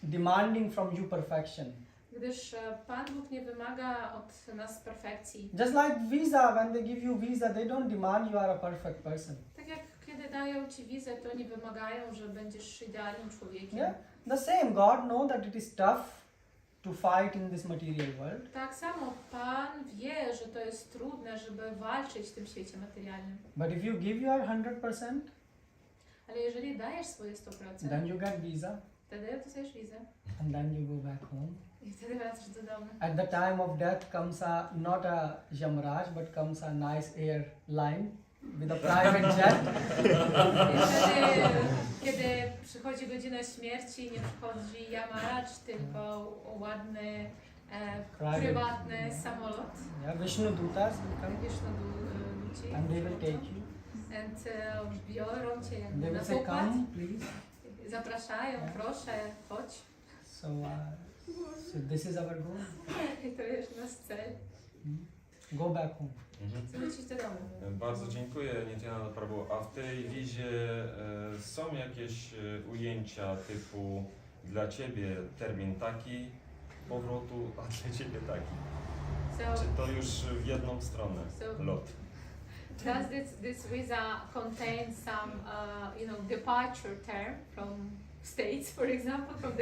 demanding from you perfection.
gdyż Pan Bóg nie wymaga od nas perfekcji.
Just like visa, when they give you visa, they don't demand you are a perfect person.
Tak jak kiedy dają Ci wizę, to nie wymagają, że będziesz idealnym człowiekiem.
Yeah, the same. God knows that it is tough to fight in this material world.
Tak samo Pan wie, że to jest trudne, żeby walczyć w tym świecie materialnym.
But if you give your 100%,
Ale jeżeli dajesz swoje 100%,
then you get visa,
wtedy dostajesz wizę
and then you go back home.
i wtedy wracasz do domu.
At the time of death comes not a Yamraj, but comes a nice airline with a private jet.
I wtedy, kiedy przychodzi godzina śmierci, nie przychodzi Yamaraj, tylko ładny, prywatny samolot.
Yeah, Vishnu Dutas will come
Wiesz, no ludzi.
and they will take you.
And biorą Cię
They
jakby
will
na
say,
pokład.
come, please.
Zapraszają, proszę, chodź.
So this is our goal.
I to jest nasz cel.
Go back home.
Wrócić do domu.
Bardzo dziękuję, Nityananda Prabhu. A w tej wizie są jakieś ujęcia typu dla Ciebie termin taki powrotu, a dla Ciebie taki?
So,
Czy to już w jedną stronę lot?
does this visa contain some, departure term from states, for example, from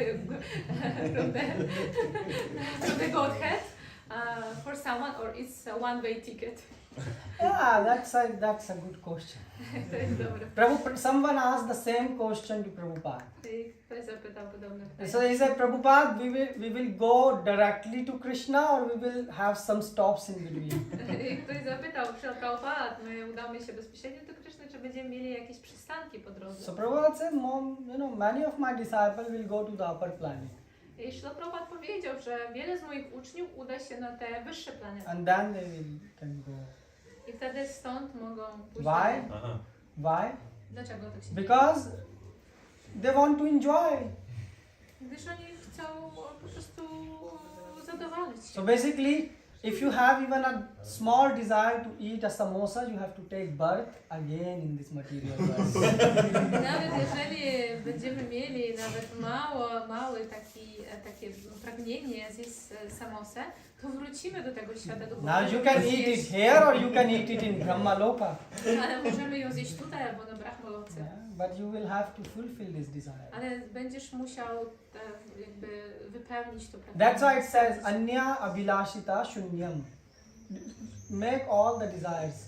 the Godhead, for someone, or it's a one-way ticket?
Yeah, that's a good question.
To jest dobre.
Someone asked the same question to Prabhupada.
I ktoś zapytał podobne pytanie.
So he said, Prabhupada, we will go directly to Krishna or we will have some stops in between.
I ktoś zapytał, Prabhupada, my udamy się bezpośrednio do Kryszny, czy będziemy mieli jakieś przystanki po drodze?
So Prabhupada said, many of my disciples will go to the upper planet.
I Śrila Prabhupada powiedział, że wiele z moich uczniów uda się na te wyższe planety.
And then they can go.
I wtedy stąd mogą pójść.
Why?
dalej.
Aha.
Why?
Dlaczego tak się
Because they want to enjoy.
Gdyż oni chcą po prostu zadowolić się.
So basically, if you have even a small desire to eat a samosa, you have to take birth again in this material world.
Nawet jeżeli będziemy mieli nawet małe takie pragnienie zjeść samosę, to wrócimy do tego świata duchowego.
Now you can eat it here or you can eat it in Brahmaloka.
Ale możemy ją zjeść tutaj albo na Brahmaloce.
Yeah, but you will have to fulfill this desire.
Ale będziesz musiał jakby wypełnić to pragnienie.
That's why it says Anya Abhilashita Shunyam. Make all the desires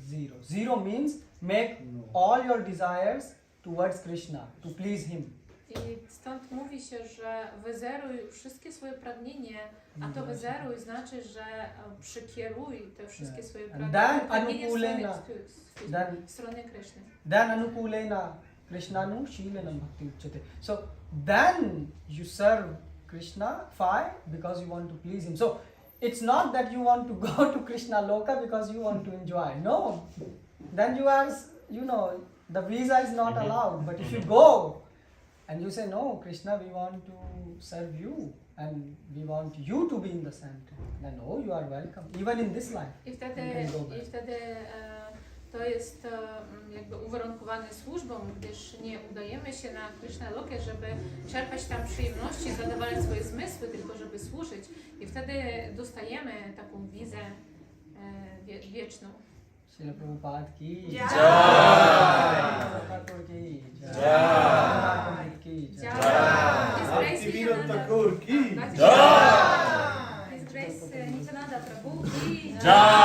zero. Zero means make all your desires towards Krishna, to please Him.
I stąd mówi się, że wyzeruj wszystkie swoje pragnienie, a to wyzeruj znaczy, że przykieruj te wszystkie swoje pragnienia w stronę Kryszny.
Then Anukulena Krishnanu Shilanam Bhakti Uchate. So then you serve Krishna, fine, because you want to please Him. So it's not that you want to go to Krishna Loka because you want to enjoy. No. Then you are, the visa is not allowed. But if you go and you say, no, Krishna, we want to serve you and we want you to be in the center, then you are welcome, even in this life.
I wtedy to jest jakby uwarunkowane służbą, gdyż nie udajemy się na Krishna Lokę, żeby czerpać tam przyjemności, zadowalać swoje zmysły, tylko żeby służyć. I wtedy dostajemy taką wizę wieczną.
Srila Prabhupada ki
Jai!
Thakur ki Jai! Ki Jai!
Bhaktivinoda Thakur ki Jai! His Grace Nityananda Prabhu ki Jai!